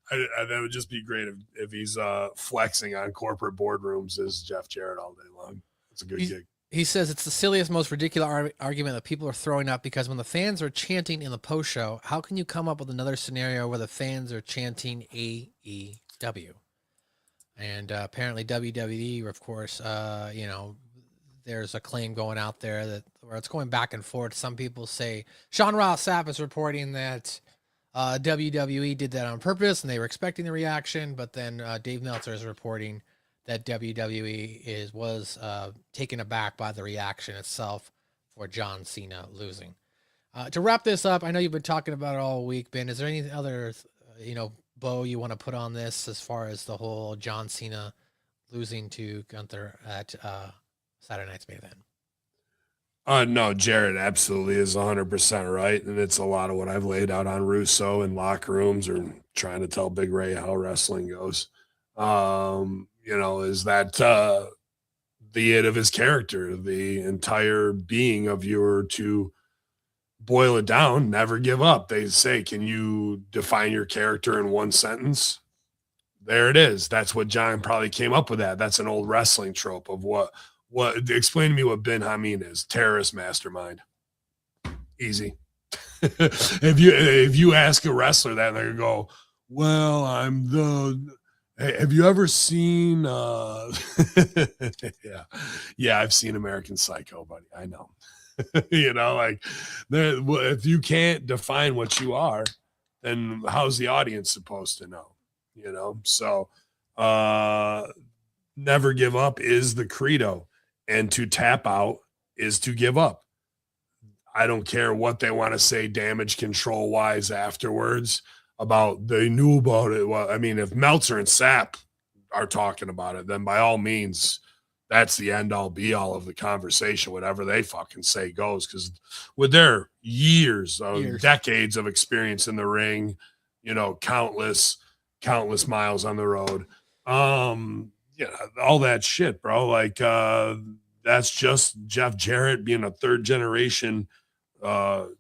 that would just be great if he's flexing on corporate boardrooms as Jeff Jarrett all day long. It's a good gig. He says it's the silliest, most ridiculous argument that people are throwing up, because when the fans are chanting in the post show, how can you come up with another scenario where the fans are chanting AEW? And apparently WWE, of course, there's a claim going out there that where it's going back and forth. Some people say Sean Ross Sapp is reporting that WWE did that on purpose and they were expecting the reaction, but then Dave Meltzer is reporting that WWE was taken aback by the reaction itself for John Cena losing. To wrap this up, I know you've been talking about it all week, Ben. Is there any other, bow you want to put on this as far as the whole John Cena losing to Gunther at Saturday night's main event? No, Jarrett absolutely is 100% right, and it's a lot of what I've laid out on Russo in locker rooms or trying to tell Big Ray how wrestling goes. Is that the it of his character, the entire being of your to boil it down, never give up. They say, can you define your character in one sentence? There it is. That's what John probably came up with. That's an old wrestling trope of what explain to me what Ben Hameen is. Terrorist mastermind. Easy. If you ask a wrestler that, they're gonna go, well, have you ever seen yeah, I've seen American Psycho, buddy. I know. If you can't define what you are, then how's the audience supposed to know? So never give up is the credo, and to tap out is to give up. I don't care what they want to say damage control wise afterwards about they knew about it. Well, I mean, if Meltzer and Sapp are talking about it, then by all means, that's the end all be all of the conversation. Whatever they fucking say goes, because with their decades of experience in the ring, countless miles on the road, all that shit, bro. Like, that's just Jeff Jarrett being a third generation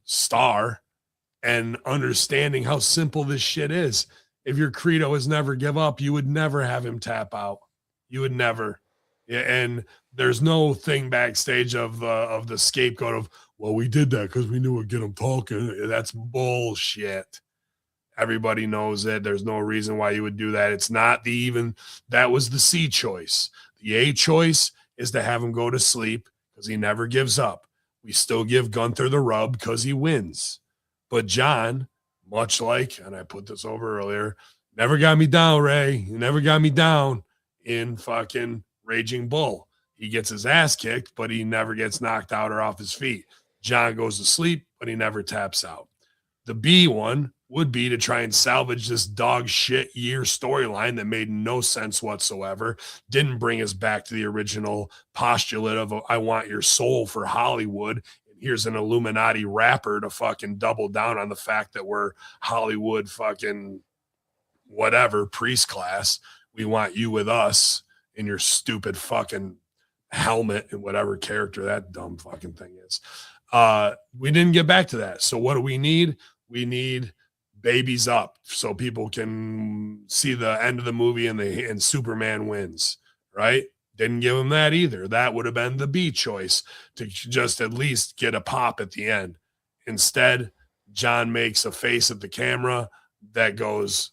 star and understanding how simple this shit is. If your credo is never give up, you would never have him tap out. You would never. Yeah, and there's no thing backstage of the scapegoat of, well, we did that because we knew we'd get him talking. That's bullshit. Everybody knows it. There's no reason why you would do that. It's not that was the C choice. The A choice is to have him go to sleep because he never gives up. We still give Gunther the rub because he wins. But John, much like, and I put this over earlier, never got me down, Ray. You never got me down in fucking Raging Bull. He gets his ass kicked, but he never gets knocked out or off his feet. John goes to sleep, but he never taps out. The B one would be to try and salvage this dog shit year storyline that made no sense whatsoever. Didn't bring us back to the original postulate of I want your soul for Hollywood. And here's an Illuminati rapper to fucking double down on the fact that we're Hollywood fucking whatever priest class. We want you with us in your stupid fucking helmet and whatever character that dumb fucking thing is. We didn't get back to that. So what do we need? We need babies up so people can see the end of the movie and Superman wins, right? Didn't give him that either. That would have been the B choice to just at least get a pop at the end. Instead, John makes a face at the camera that goes,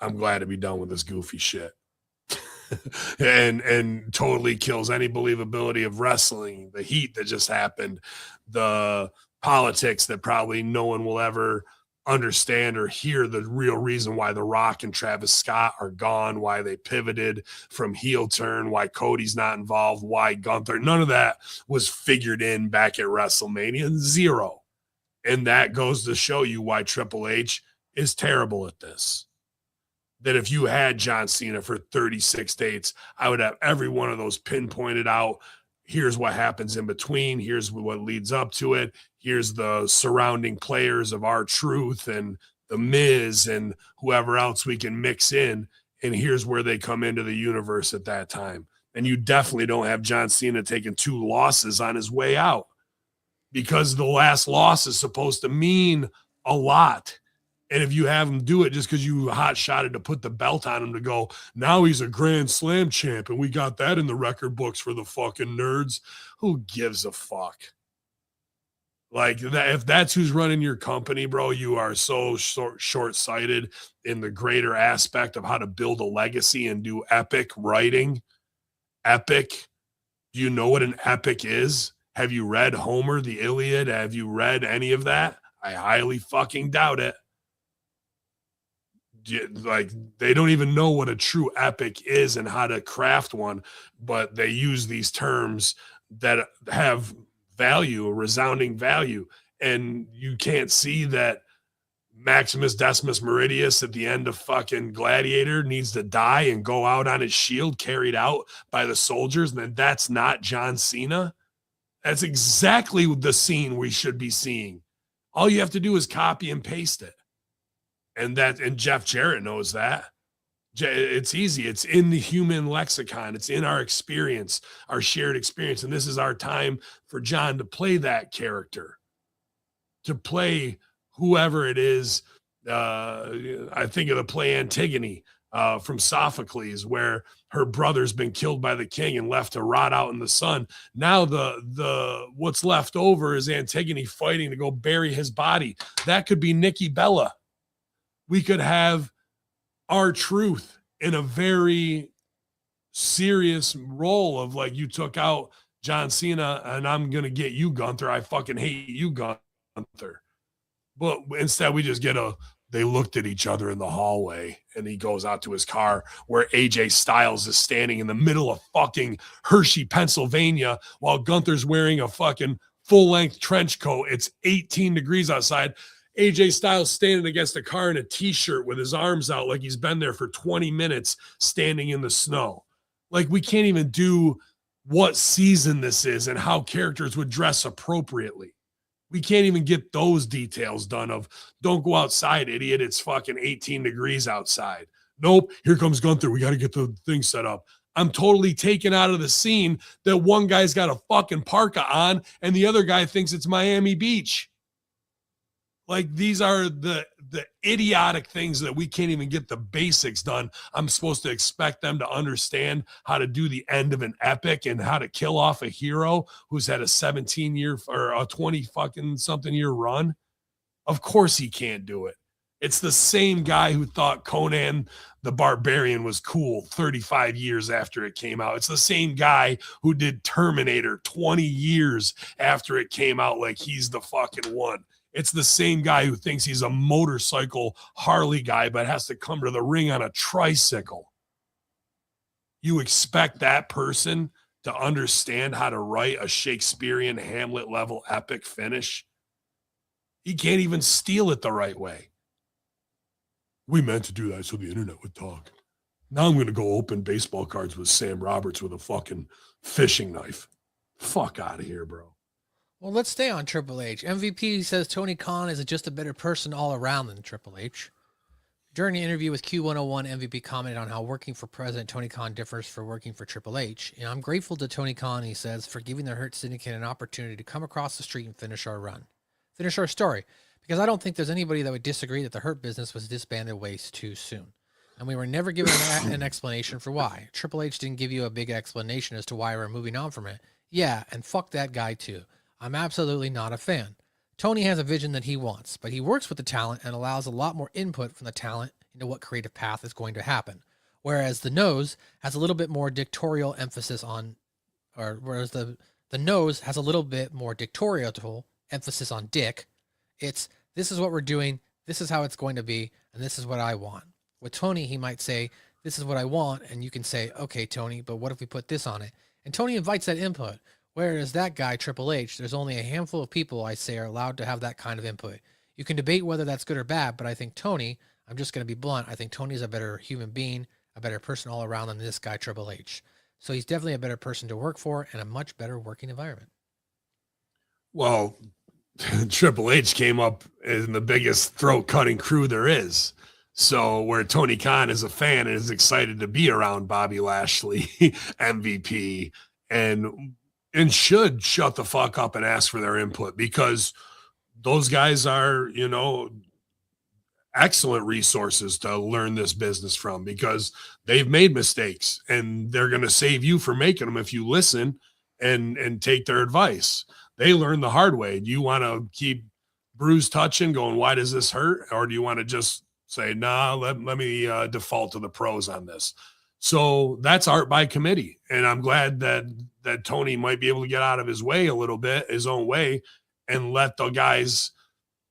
I'm glad to be done with this goofy shit. and totally kills any believability of wrestling, the heat that just happened, the politics that probably no one will ever understand or hear the real reason why The Rock and Travis Scott are gone, why they pivoted from heel turn, why Cody's not involved, why Gunther. None of that was figured in back at WrestleMania. Zero. And that goes to show you why Triple H is terrible at this. That if you had John Cena for 36 dates, I would have every one of those pinpointed out. Here's what happens in between. Here's what leads up to it. Here's the surrounding players of R-Truth and The Miz and whoever else we can mix in. And here's where they come into the universe at that time. And you definitely don't have John Cena taking 2 losses on his way out, because the last loss is supposed to mean a lot. And if you have him do it just because you hot-shotted to put the belt on him to go, now he's a Grand Slam champ, and we got that in the record books for the fucking nerds, who gives a fuck? Like, that, if that's who's running your company, bro, you are so short-sighted in the greater aspect of how to build a legacy and do epic writing. Epic. Do you know what an epic is? Have you read Homer, the Iliad? Have you read any of that? I highly fucking doubt it. Like, they don't even know what a true epic is and how to craft one, but they use these terms that have value, a resounding value. And you can't see that Maximus Decimus Meridius at the end of fucking Gladiator needs to die and go out on his shield carried out by the soldiers. And then that's not John Cena. That's exactly the scene we should be seeing. All you have to do is copy and paste it. And Jeff Jarrett knows that. It's easy. It's in the human lexicon. It's in our experience, our shared experience. And this is our time for John to play that character, to play whoever it is. I think of the play Antigone from Sophocles, where her brother's been killed by the king and left to rot out in the sun. Now the what's left over is Antigone fighting to go bury his body. That could be Nikki Bella. We could have R-Truth in a very serious role of, like, you took out John Cena and I'm going to get you, Gunther. I fucking hate you, Gunther. But instead we just get they looked at each other in the hallway, and he goes out to his car where AJ Styles is standing in the middle of fucking Hershey, Pennsylvania, while Gunther's wearing a fucking full-length trench coat. It's 18 degrees outside. AJ Styles standing against a car in a t-shirt with his arms out like he's been there for 20 minutes standing in the snow. Like, we can't even do what season this is and how characters would dress appropriately. We can't even get those details done of, don't go outside, idiot. It's fucking 18 degrees outside. Nope, here comes Gunther. We got to get the thing set up. I'm totally taken out of the scene that one guy's got a fucking parka on and the other guy thinks it's Miami Beach. Like, these are the idiotic things that we can't even get the basics done. I'm supposed to expect them to understand how to do the end of an epic and how to kill off a hero who's had a 17-year or a 20 fucking something year run. Of course he can't do it. It's the same guy who thought Conan the Barbarian was cool 35 years after it came out. It's the same guy who did Terminator 20 years after it came out like he's the fucking one. It's the same guy who thinks he's a motorcycle Harley guy, but has to come to the ring on a tricycle. You expect that person to understand how to write a Shakespearean Hamlet level epic finish? He can't even steal it the right way. We meant to do that so the internet would talk. Now I'm going to go open baseball cards with Sam Roberts with a fucking fishing knife. Fuck out of here, bro. Well, let's stay on Triple H. MVP says Tony Khan is just a better person all around than Triple H. During an interview with Q101, MVP commented on how working for President Tony Khan differs from working for Triple H. And I'm grateful to Tony Khan, he says, for giving the Hurt Syndicate an opportunity to come across the street and finish our run. Finish our story. because I don't think there's anybody that would disagree that the Hurt Business was disbanded way too soon. And we were never given an explanation for why. Triple H didn't give you a big explanation as to why we're moving on from it. Yeah, and fuck that guy too. I'm absolutely not a fan. Tony has a vision that he wants, but he works with the talent and allows a lot more input from the talent into what creative path is going to happen. Whereas the Nose has a little bit more dictatorial emphasis on, or whereas the Nose has a little bit more dictatorial emphasis on Dick. It's, this is what we're doing, this is how it's going to be, and this is what I want. With Tony, he might say, this is what I want, and you can say, okay, Tony, but what if we put this on it? And Tony invites that input. Whereas that guy, Triple H, there's only a handful of people I say are allowed to have that kind of input. You can debate whether that's good or bad, but I think Tony, I'm just going to be blunt, I think Tony's a better human being, a better person all around than this guy, Triple H. So he's definitely a better person to work for and a much better working environment. Well, Triple H came up in the biggest throat-cutting crew there is. So where Tony Khan is a fan and is excited to be around Bobby Lashley, MVP, and should shut the fuck up and ask for their input, because those guys are, you know, excellent resources to learn this business from, because they've made mistakes and they're going to save you from making them if you listen and take their advice. They learn the hard way. Do you want to keep bruise touching going, why does this hurt? Or do you want to just say, nah, let me default to the pros on this? So that's art by committee. And I'm glad that Tony might be able to get out of his way a little bit, his own way, and let the guys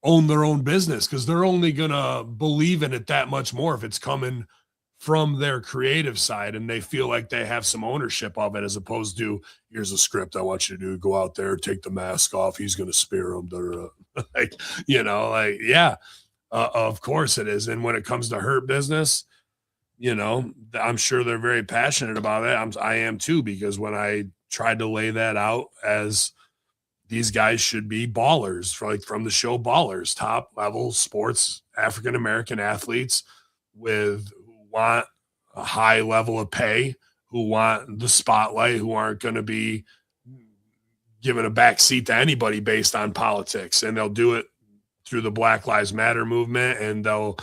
own their own business, because they're only going to believe in it that much more if it's coming from their creative side and they feel like they have some ownership of it, as opposed to, here's a script I want you to do, go out there, take the mask off, he's going to spear him. Like, you know, like, yeah, of course it is. And when it comes to Hurt Business, you know, I'm sure they're very passionate about it. I am too, because when I tried to lay that out as these guys should be ballers, from the show Ballers, top level sports, African-American athletes who want a high level of pay, who want the spotlight, who aren't going to be given a back seat to anybody based on politics. And they'll do it through the Black Lives Matter movement, and they'll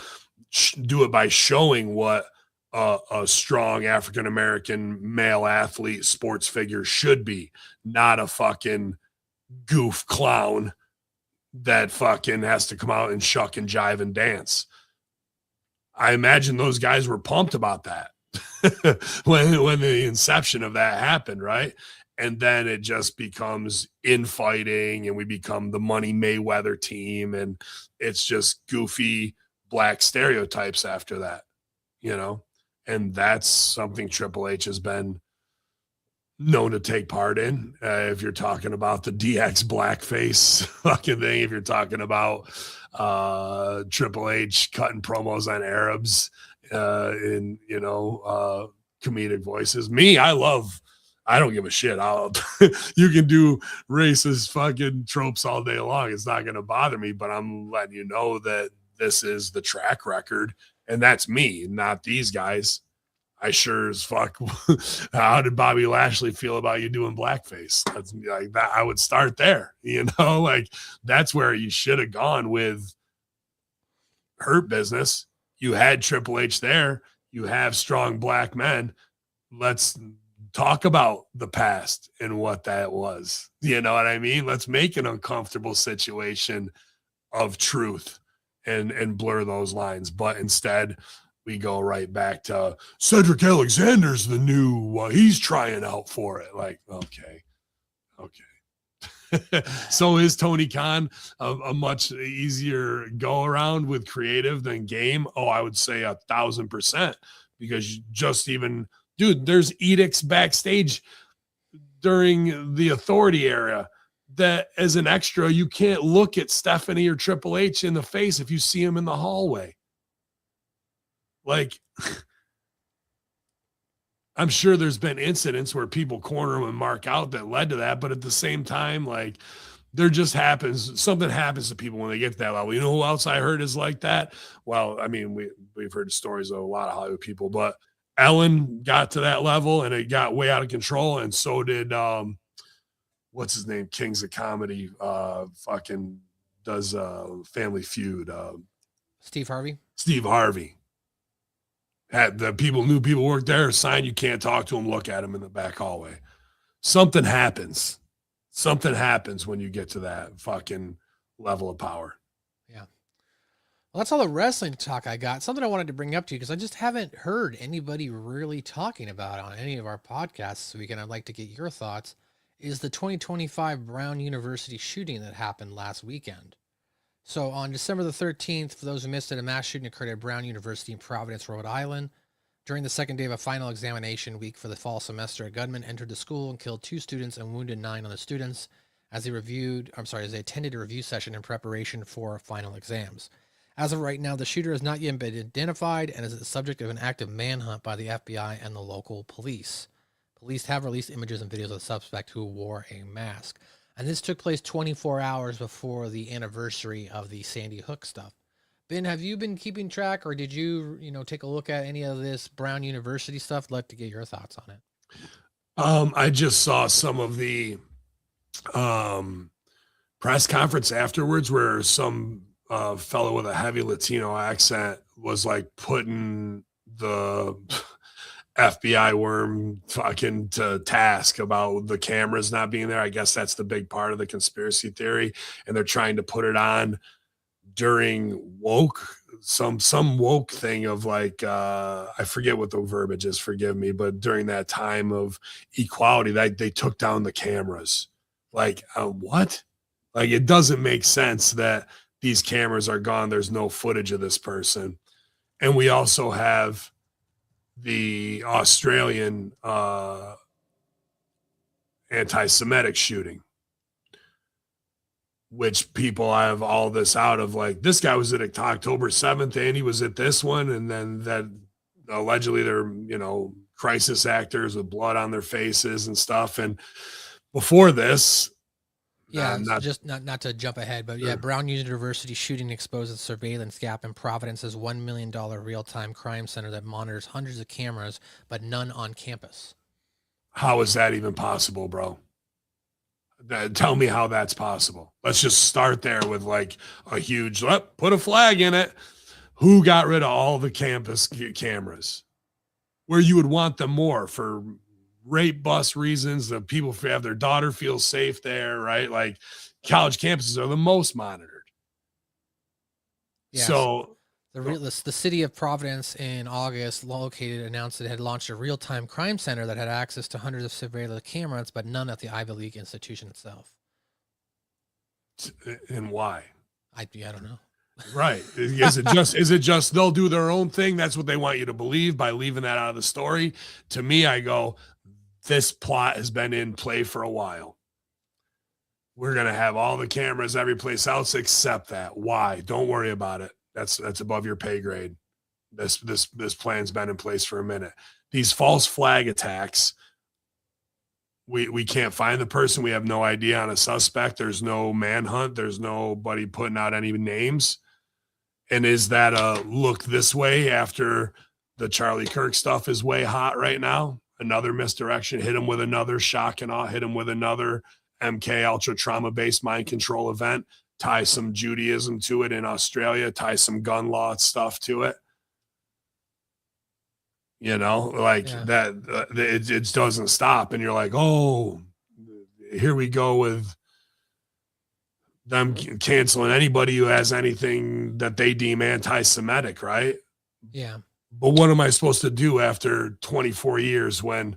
do it by showing what a strong African-American male athlete, sports figure should be, not a fucking goof clown that fucking has to come out and shuck and jive and dance. I imagine those guys were pumped about that when the inception of that happened, right? And then it just becomes infighting, and we become the Money Mayweather team, and it's just goofy black stereotypes after that, you know? And that's something Triple H has been known to take part in. If you're talking about the DX blackface fucking thing, if you're talking about Triple H cutting promos on Arabs in, you know, comedic voices. I don't give a shit. You can do racist fucking tropes all day long. It's not going to bother me, but I'm letting you know that this is the track record, and that's me, not these guys. I sure as fuck. How did Bobby Lashley feel about you doing blackface? That's like that. I would start there, you know, like that's where you should have gone with Hurt Business. You had Triple H there. You have strong black men. Let's talk about the past and what that was. You know what I mean? Let's make an uncomfortable situation of truth and blur those lines. But instead, we go right back to Cedric Alexander's the new, he's trying out for it. Like, okay. So is Tony Khan a much easier go around with creative than game? Oh, I would say 1,000%, because just even, dude, there's edicts backstage during the Authority era that as an extra, you can't look at Stephanie or Triple H in the face if you see him in the hallway. Like, I'm sure there's been incidents where people corner them and mark out that led to that. But at the same time, like, something happens to people when they get to that level. You know who else I heard is like that? Well, I mean, we've heard stories of a lot of Hollywood people, but Ellen got to that level and it got way out of control. And so did, what's his name? Kings of Comedy, fucking does Family Feud. Steve Harvey. Steve Harvey. Had the new people work there, sign you can't talk to them, look at them in the back hallway. Something happens. Something happens when you get to that fucking level of power. Yeah. Well, that's all the wrestling talk I got. Something I wanted to bring up to you because I just haven't heard anybody really talking about it on any of our podcasts this week, and I'd like to get your thoughts, is the 2025 Brown University shooting that happened last weekend. So on December the 13th, for those who missed it, a mass shooting occurred at Brown University in Providence, Rhode Island. During the second day of a final examination week for the fall semester, a gunman entered the school and killed 2 students and wounded 9 other students as they attended a review session in preparation for final exams. As of right now, the shooter has not yet been identified and is the subject of an active manhunt by the FBI and the local police. Police have released images and videos of the suspect who wore a mask. And this took place 24 hours before the anniversary of the Sandy Hook stuff. Ben, have you been keeping track, or did you, take a look at any of this Brown University stuff? I'd like to get your thoughts on it. I just saw some of the press conference afterwards where some fellow with a heavy Latino accent was like putting the FBI worm fucking to task about the cameras not being there. I guess that's the big part of the conspiracy theory. And they're trying to put it on during some woke thing of like, I forget what the verbiage is, forgive me, but during that time of equality, that they took down the cameras. Like, what? Like, it doesn't make sense that these cameras are gone. There's no footage of this person. And we also have the Australian anti-Semitic shooting, which people have all this out of like, this guy was at October 7th and he was at this one. And then that allegedly they're, crisis actors with blood on their faces and stuff. And before this, yeah, not to jump ahead, but yeah, Brown University shooting exposes surveillance gap in Providence's $1 million real-time crime center that monitors hundreds of cameras, but none on campus. How is that even possible, bro? Tell me how that's possible. Let's just start there with like a huge, put a flag in it. Who got rid of all the campus cameras? Where you would want them more for rape bus reasons, that people have their daughter feel safe there, right? Like college campuses are the most monitored. Yes. So the city of Providence in August announced it had launched a real-time crime center that had access to hundreds of surveillance cameras, but none at the Ivy League institution itself. And why? I don't know. Right. Is it just they'll do their own thing? That's what they want you to believe by leaving that out of the story. To me, I go, this plot has been in play for a while. We're going to have all the cameras every place else except that. Why? Don't worry about it. That's above your pay grade. This plan's been in place for a minute. These false flag attacks, we can't find the person. We have no idea on a suspect. There's no manhunt. There's nobody putting out any names. And is that a look this way after the Charlie Kirk stuff is way hot right now? Another misdirection, hit him with another shock and awe, hit him with another MK Ultra trauma-based mind control event, tie some Judaism to it in Australia, tie some gun law stuff to it. That it doesn't stop. And you're like, oh, here we go with them canceling anybody who has anything that they deem anti-Semitic, right? Yeah. But what am I supposed to do after 24 years when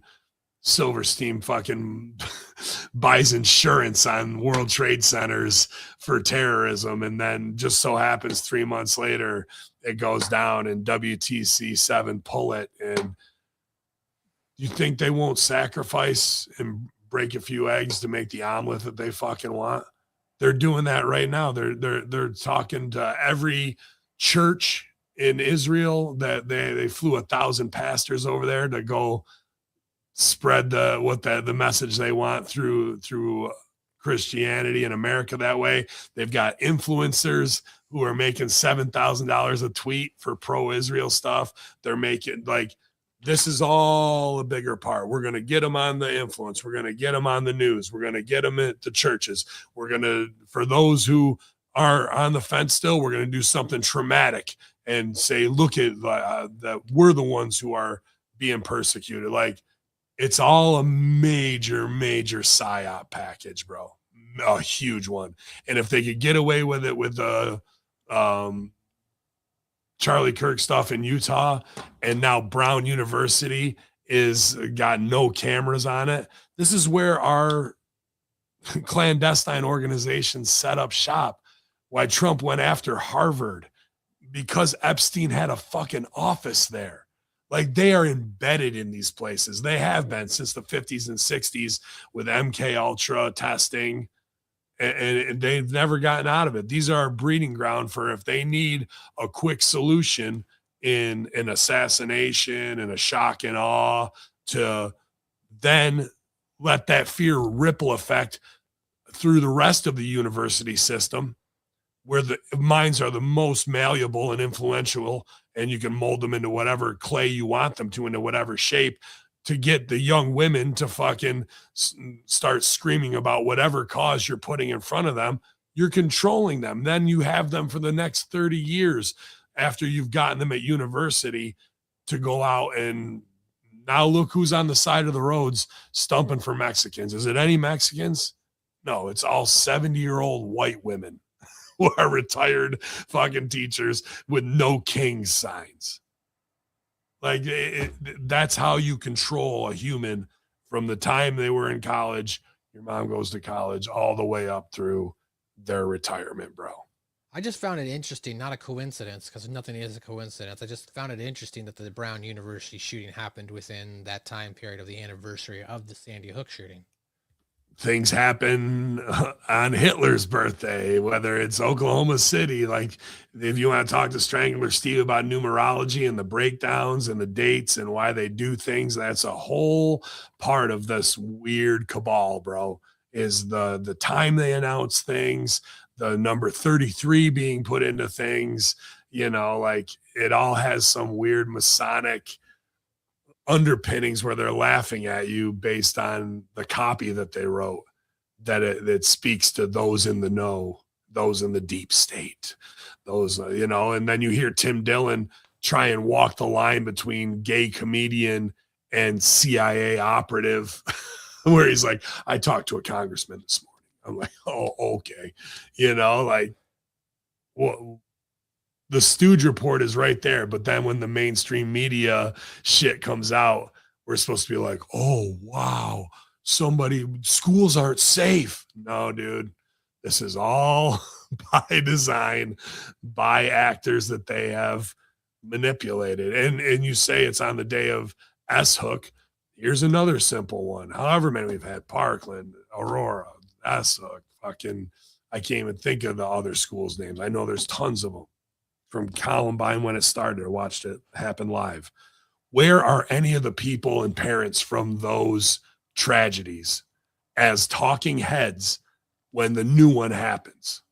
Silverstein fucking buys insurance on World Trade Centers for terrorism, and then just so happens 3 months later it goes down and WTC 7 pull it? And you think they won't sacrifice and break a few eggs to make the omelet that they fucking want? They're doing that right now. They're talking to every church in Israel that they flew 1,000 pastors over there to go spread the message they want through Christianity in America that way. They've got influencers who are making $7,000 a tweet for pro-Israel stuff. They're making this is all a bigger part. We're going to get them on the influence. We're going to get them on the news. We're going to get them at the churches. We're going to, for those who are on the fence still, we're going to do something traumatic and say, look at that we're the ones who are being persecuted. Like, it's all a major, major psyop package, bro. A huge one. And if they could get away with it with the Charlie Kirk stuff in Utah, and now Brown University is got no cameras on it. This is where our clandestine organizations set up shop. Why Trump went after Harvard, because Epstein had a fucking office there. Like, they are embedded in these places. They have been since the 50s and 60s with MK Ultra testing, and they've never gotten out of it. These are a breeding ground for if they need a quick solution in an assassination and a shock and awe, to then let that fear ripple effect through the rest of the university system, where the minds are the most malleable and influential, and you can mold them into whatever clay you want them to, into whatever shape, to get the young women to fucking start screaming about whatever cause you're putting in front of them. You're controlling them. Then you have them for the next 30 years after you've gotten them at university to go out and now look who's on the side of the roads stumping for Mexicans. Is it any Mexicans? No, it's all 70-year-old white women who are retired fucking teachers with no king signs. Like, that's how you control a human from the time they were in college, your mom goes to college, all the way up through their retirement, bro. I just found it interesting, not a coincidence, because nothing is a coincidence. I just found it interesting that the Brown University shooting happened within that time period of the anniversary of the Sandy Hook shooting. Things happen on Hitler's birthday, whether it's Oklahoma City. Like, if you want to talk to Strangler Steve about numerology and the breakdowns and the dates and why they do things, that's a whole part of this weird cabal, bro, is the time they announce things, the number 33 being put into things, like, it all has some weird Masonic underpinnings where they're laughing at you based on the copy that they wrote, that it speaks to those in the know, those in the deep state, those, and then you hear Tim Dillon try and walk the line between gay comedian and CIA operative, where he's like, I talked to a congressman this morning. I'm like, oh, okay. Like, well, the Stooge report is right there. But then when the mainstream media shit comes out, we're supposed to be like, oh, wow, schools aren't safe. No, dude, this is all by design, by actors that they have manipulated. And you say it's on the day of S-Hook. Here's another simple one. However many we've had: Parkland, Aurora, S-Hook, fucking, I can't even think of the other schools' names. I know there's tons of them. From Columbine, when it started, I watched it happen live. Where are any of the people and parents from those tragedies as talking heads when the new one happens?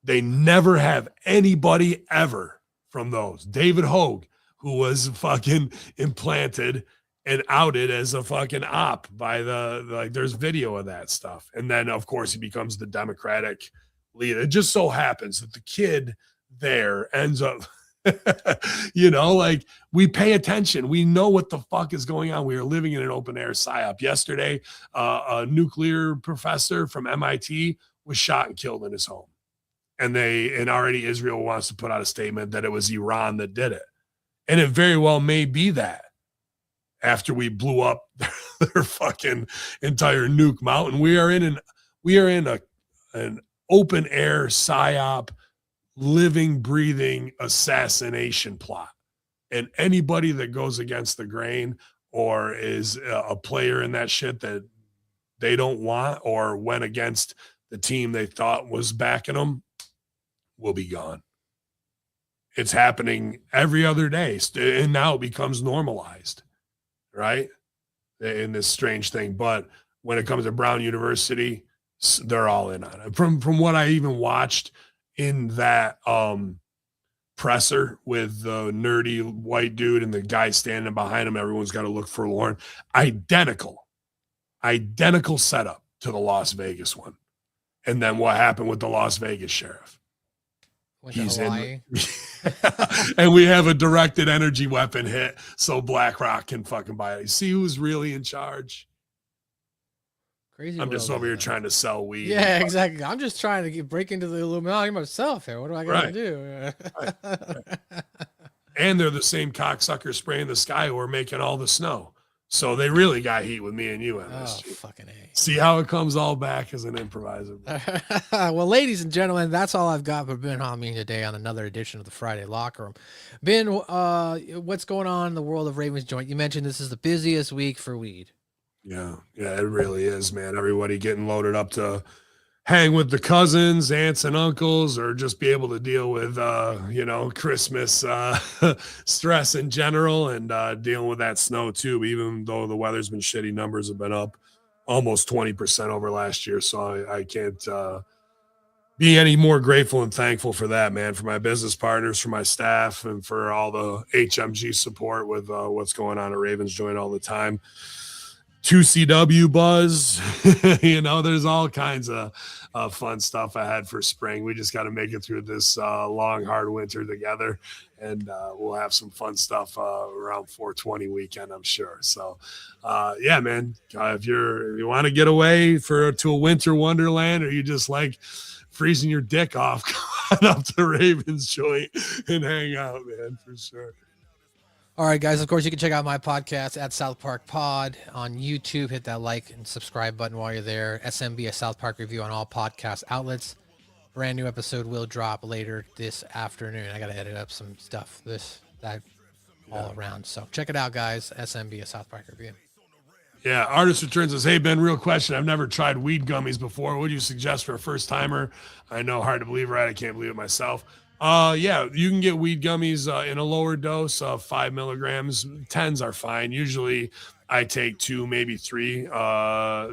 They never have anybody ever from those. David Hogue, who was fucking implanted and outed as a fucking op by there's video of that stuff. And then, of course, he becomes the Democratic leader. It just so happens that the kid there ends up, like, we pay attention. We know what the fuck is going on. We are living in an open air psyop. Yesterday, a nuclear professor from MIT was shot and killed in his home. And already Israel wants to put out a statement that it was Iran that did it. And it very well may be that, after we blew up their fucking entire nuke mountain. We are in an open air psyop, living, breathing assassination plot. And anybody that goes against the grain or is a player in that shit that they don't want, or went against the team they thought was backing them, will be gone. It's happening every other day. And now it becomes normalized, right? In this strange thing. But when it comes to Brown University, they're all in on it. From what I even watched in that presser with the nerdy white dude and the guy standing behind him, everyone's got to look forlorn. Identical setup to the Las Vegas one. And then what happened with the Las Vegas sheriff? Went to Hawaii. And we have a directed energy weapon hit so BlackRock can fucking buy it. You see who's really in charge? Crazy. I'm just over here trying to sell weed. Yeah, exactly. I'm just trying to break into the Illuminati myself here. What do I got to do? Right. And they're the same cocksucker spraying the sky who are making all the snow. So they really got heat with me and you, MSG. Oh, fucking A. See how it comes all back as an improviser. Well, ladies and gentlemen, that's all I've got for Ben Hameen today on another edition of the Friday Locker Room. Ben, what's going on in the world of Ravens Joint? You mentioned this is the busiest week for weed. Yeah, it really is, man. Everybody getting loaded up to hang with the cousins, aunts, and uncles, or just be able to deal with, Christmas stress in general and dealing with that snow too. Even though the weather's been shitty, numbers have been up almost 20% over last year. So I can't be any more grateful and thankful for that, man, for my business partners, for my staff, and for all the HMG support with what's going on at Ravens Joint all the time. 2CW buzz, there's all kinds of fun stuff ahead for spring. We just got to make it through this long, hard winter together, and we'll have some fun stuff around 420 weekend, I'm sure. So, yeah, man, if you want to get away to a winter wonderland, or you just like freezing your dick off, come on up to Ravens Joint and hang out, man, for sure. All right, guys, of course, you can check out my podcast at South Park Pod on YouTube. Hit that like and subscribe button while you're there. SMB, a South Park review on all podcast outlets. Brand new episode will drop later this afternoon. I got to edit up some stuff, all around. So check it out, guys. SMB, a South Park review. Yeah, Artist Returns says, hey, Ben, real question. I've never tried weed gummies before. What do you suggest for a first-timer? I know, hard to believe, right? I can't believe it myself. Yeah, you can get weed gummies in a lower dose of 5 milligrams. 10s are fine. Usually I take 2, maybe 3,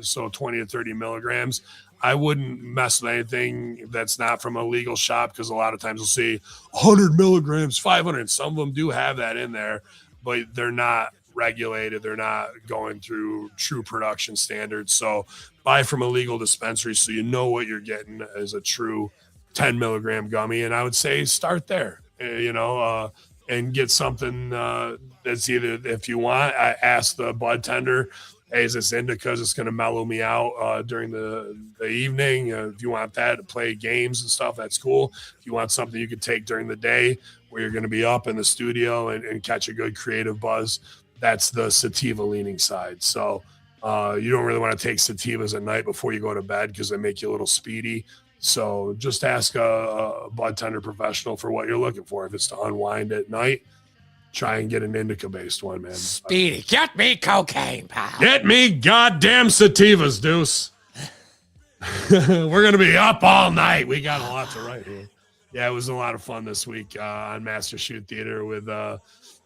so 20 to 30 milligrams. I wouldn't mess with anything that's not from a legal shop, because a lot of times you'll see 100 milligrams, 500. Some of them do have that in there, but they're not regulated. They're not going through true production standards. So buy from a legal dispensary so you know what you're getting as a true 10 milligram gummy. And I would say start there, and get something that's either, if you want, I ask the bud tender, hey, is this indica? It's going to mellow me out during the evening. If you want that to play games and stuff, that's cool. If you want something you could take during the day where you're going to be up in the studio and catch a good creative buzz, that's the sativa leaning side. So you don't really want to take sativas at night before you go to bed, because they make you a little speedy. So just ask a bud tender professional for what you're looking for. If it's to unwind at night, try and get an indica-based one, man. Speedy. Get me cocaine, pal. Get me goddamn sativas, Deuce. We're going to be up all night. We got a lot to write here. Yeah, it was a lot of fun this week on Master Shoot Theater with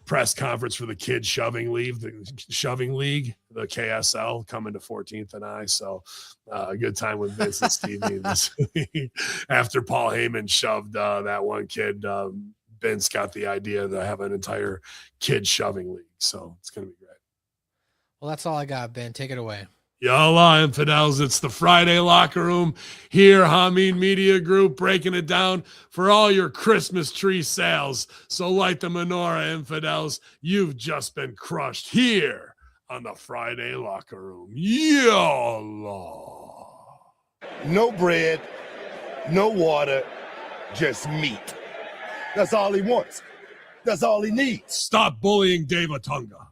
press conference for the Kids Shoving League, the KSL, coming to 14th and I. So a good time with Vince and Stevie this week. After Paul Heyman shoved that one kid, Vince got the idea to have an entire Kids Shoving League. So it's going to be great. Well, that's all I got, Ben. Take it away. Yalla, infidels. It's the Friday Locker Room here, Hameen Media Group, breaking it down for all your Christmas tree sales. So light the menorah, infidels. You've just been crushed here on the Friday Locker Room. Yalla. No bread, no water, just meat. That's all he wants. That's all he needs. Stop bullying Dave Atunga.